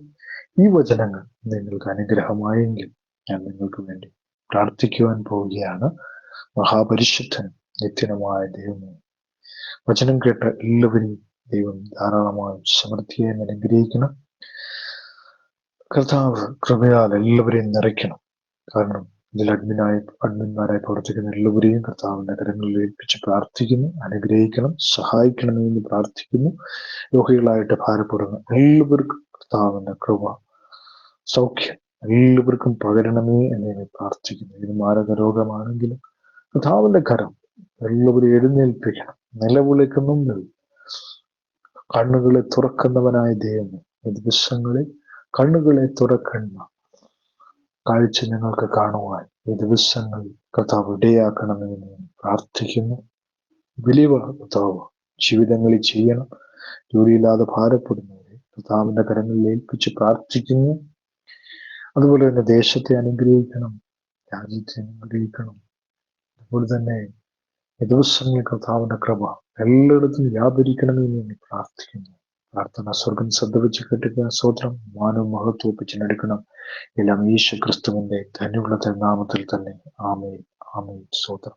S1: ഈ വചനങ്ങൾ നിങ്ങൾക്ക് അനുഗ്രഹമായെങ്കിൽ ഞാൻ നിങ്ങൾക്ക് വേണ്ടി പ്രാർത്ഥിക്കുവാൻ പോവുകയാണ്. മഹാപരിശുദ്ധനും നിത്യനുമായ ദൈവമേ, വചനം കേട്ട എല്ലാവരെയും ദൈവം ധാരാളമായി സമൃദ്ധിയായി അനുഗ്രഹിക്കണം. കർത്താവ് കൃപയാൽ എല്ലാവരെയും നിറയ്ക്കണം. കാരണം ഇതിൽ അഡ്മിന്മാരായി പ്രവർത്തിക്കുന്ന എല്ലാവരെയും കർത്താവിന്റെ കരങ്ങളിൽ ഏൽപ്പിച്ച് പ്രാർത്ഥിക്കുന്നു. അനുഗ്രഹിക്കണം, സഹായിക്കണമേ എന്ന് പ്രാർത്ഥിക്കുന്നു. രോഗികളായിട്ട് ഭാരപ്പെടുന്ന എല്ലാവർക്കും കർത്താവിന്റെ കൃപ, സൗഖ്യം എല്ലാവർക്കും പകരണമേ എന്ന് പ്രാർത്ഥിക്കുന്നു. ഇത് മാരക രോഗമാണെങ്കിലും കർത്താവിന്റെ കരം എല്ലാവരും എഴുന്നേൽപ്പിക്കണം. നിലവിളിക്ക് മുമ്പിൽ കണ്ണുകളെ തുറക്കുന്നവനായ ദൈവമേ, ഈ ദിവസങ്ങളിൽ കണ്ണുകളെ തുറക്കുന്ന കാഴ്ച ഞങ്ങൾക്ക് കാണുവാൻ ഈ ദിവസങ്ങളിൽ കർത്താവ് ഇടയാക്കണമെന്ന് പ്രാർത്ഥിക്കുന്നു. വലിയ കർത്താവ് ജീവിതങ്ങളിൽ ചെയ്യണം. ജോലിയില്ലാതെ ഭാരപ്പെടുന്നവരെ കർത്താവിന്റെ കരങ്ങളിൽ ഏൽപ്പിച്ച് പ്രാർത്ഥിക്കുന്നു. അതുപോലെ തന്നെ ദേശത്തെ അനുഗ്രഹിക്കണം, രാജ്യത്തെ അനുഗ്രഹിക്കണം. അതുപോലെ തന്നെ ഈ ദിവസങ്ങളിൽ കർത്താവിന്റെ കൃപ എല്ലായിടത്തും വ്യാപരിക്കണമെന്ന് പ്രാർത്ഥിക്കുന്നു. പ്രാർത്ഥന സ്വർഗം ശ്രദ്ധ വെച്ച് കേട്ടിട്ട് സ്വത്രം മാനവും മഹത്വം ഒപ്പിച്ചെടുക്കണം. എല്ലാം യേശു ക്രിസ്തുവിന്റെ ധന്യമുള്ള നാമത്തിൽ തന്നെ. ആമേൻ, ആമേൻ. സ്വത്രം.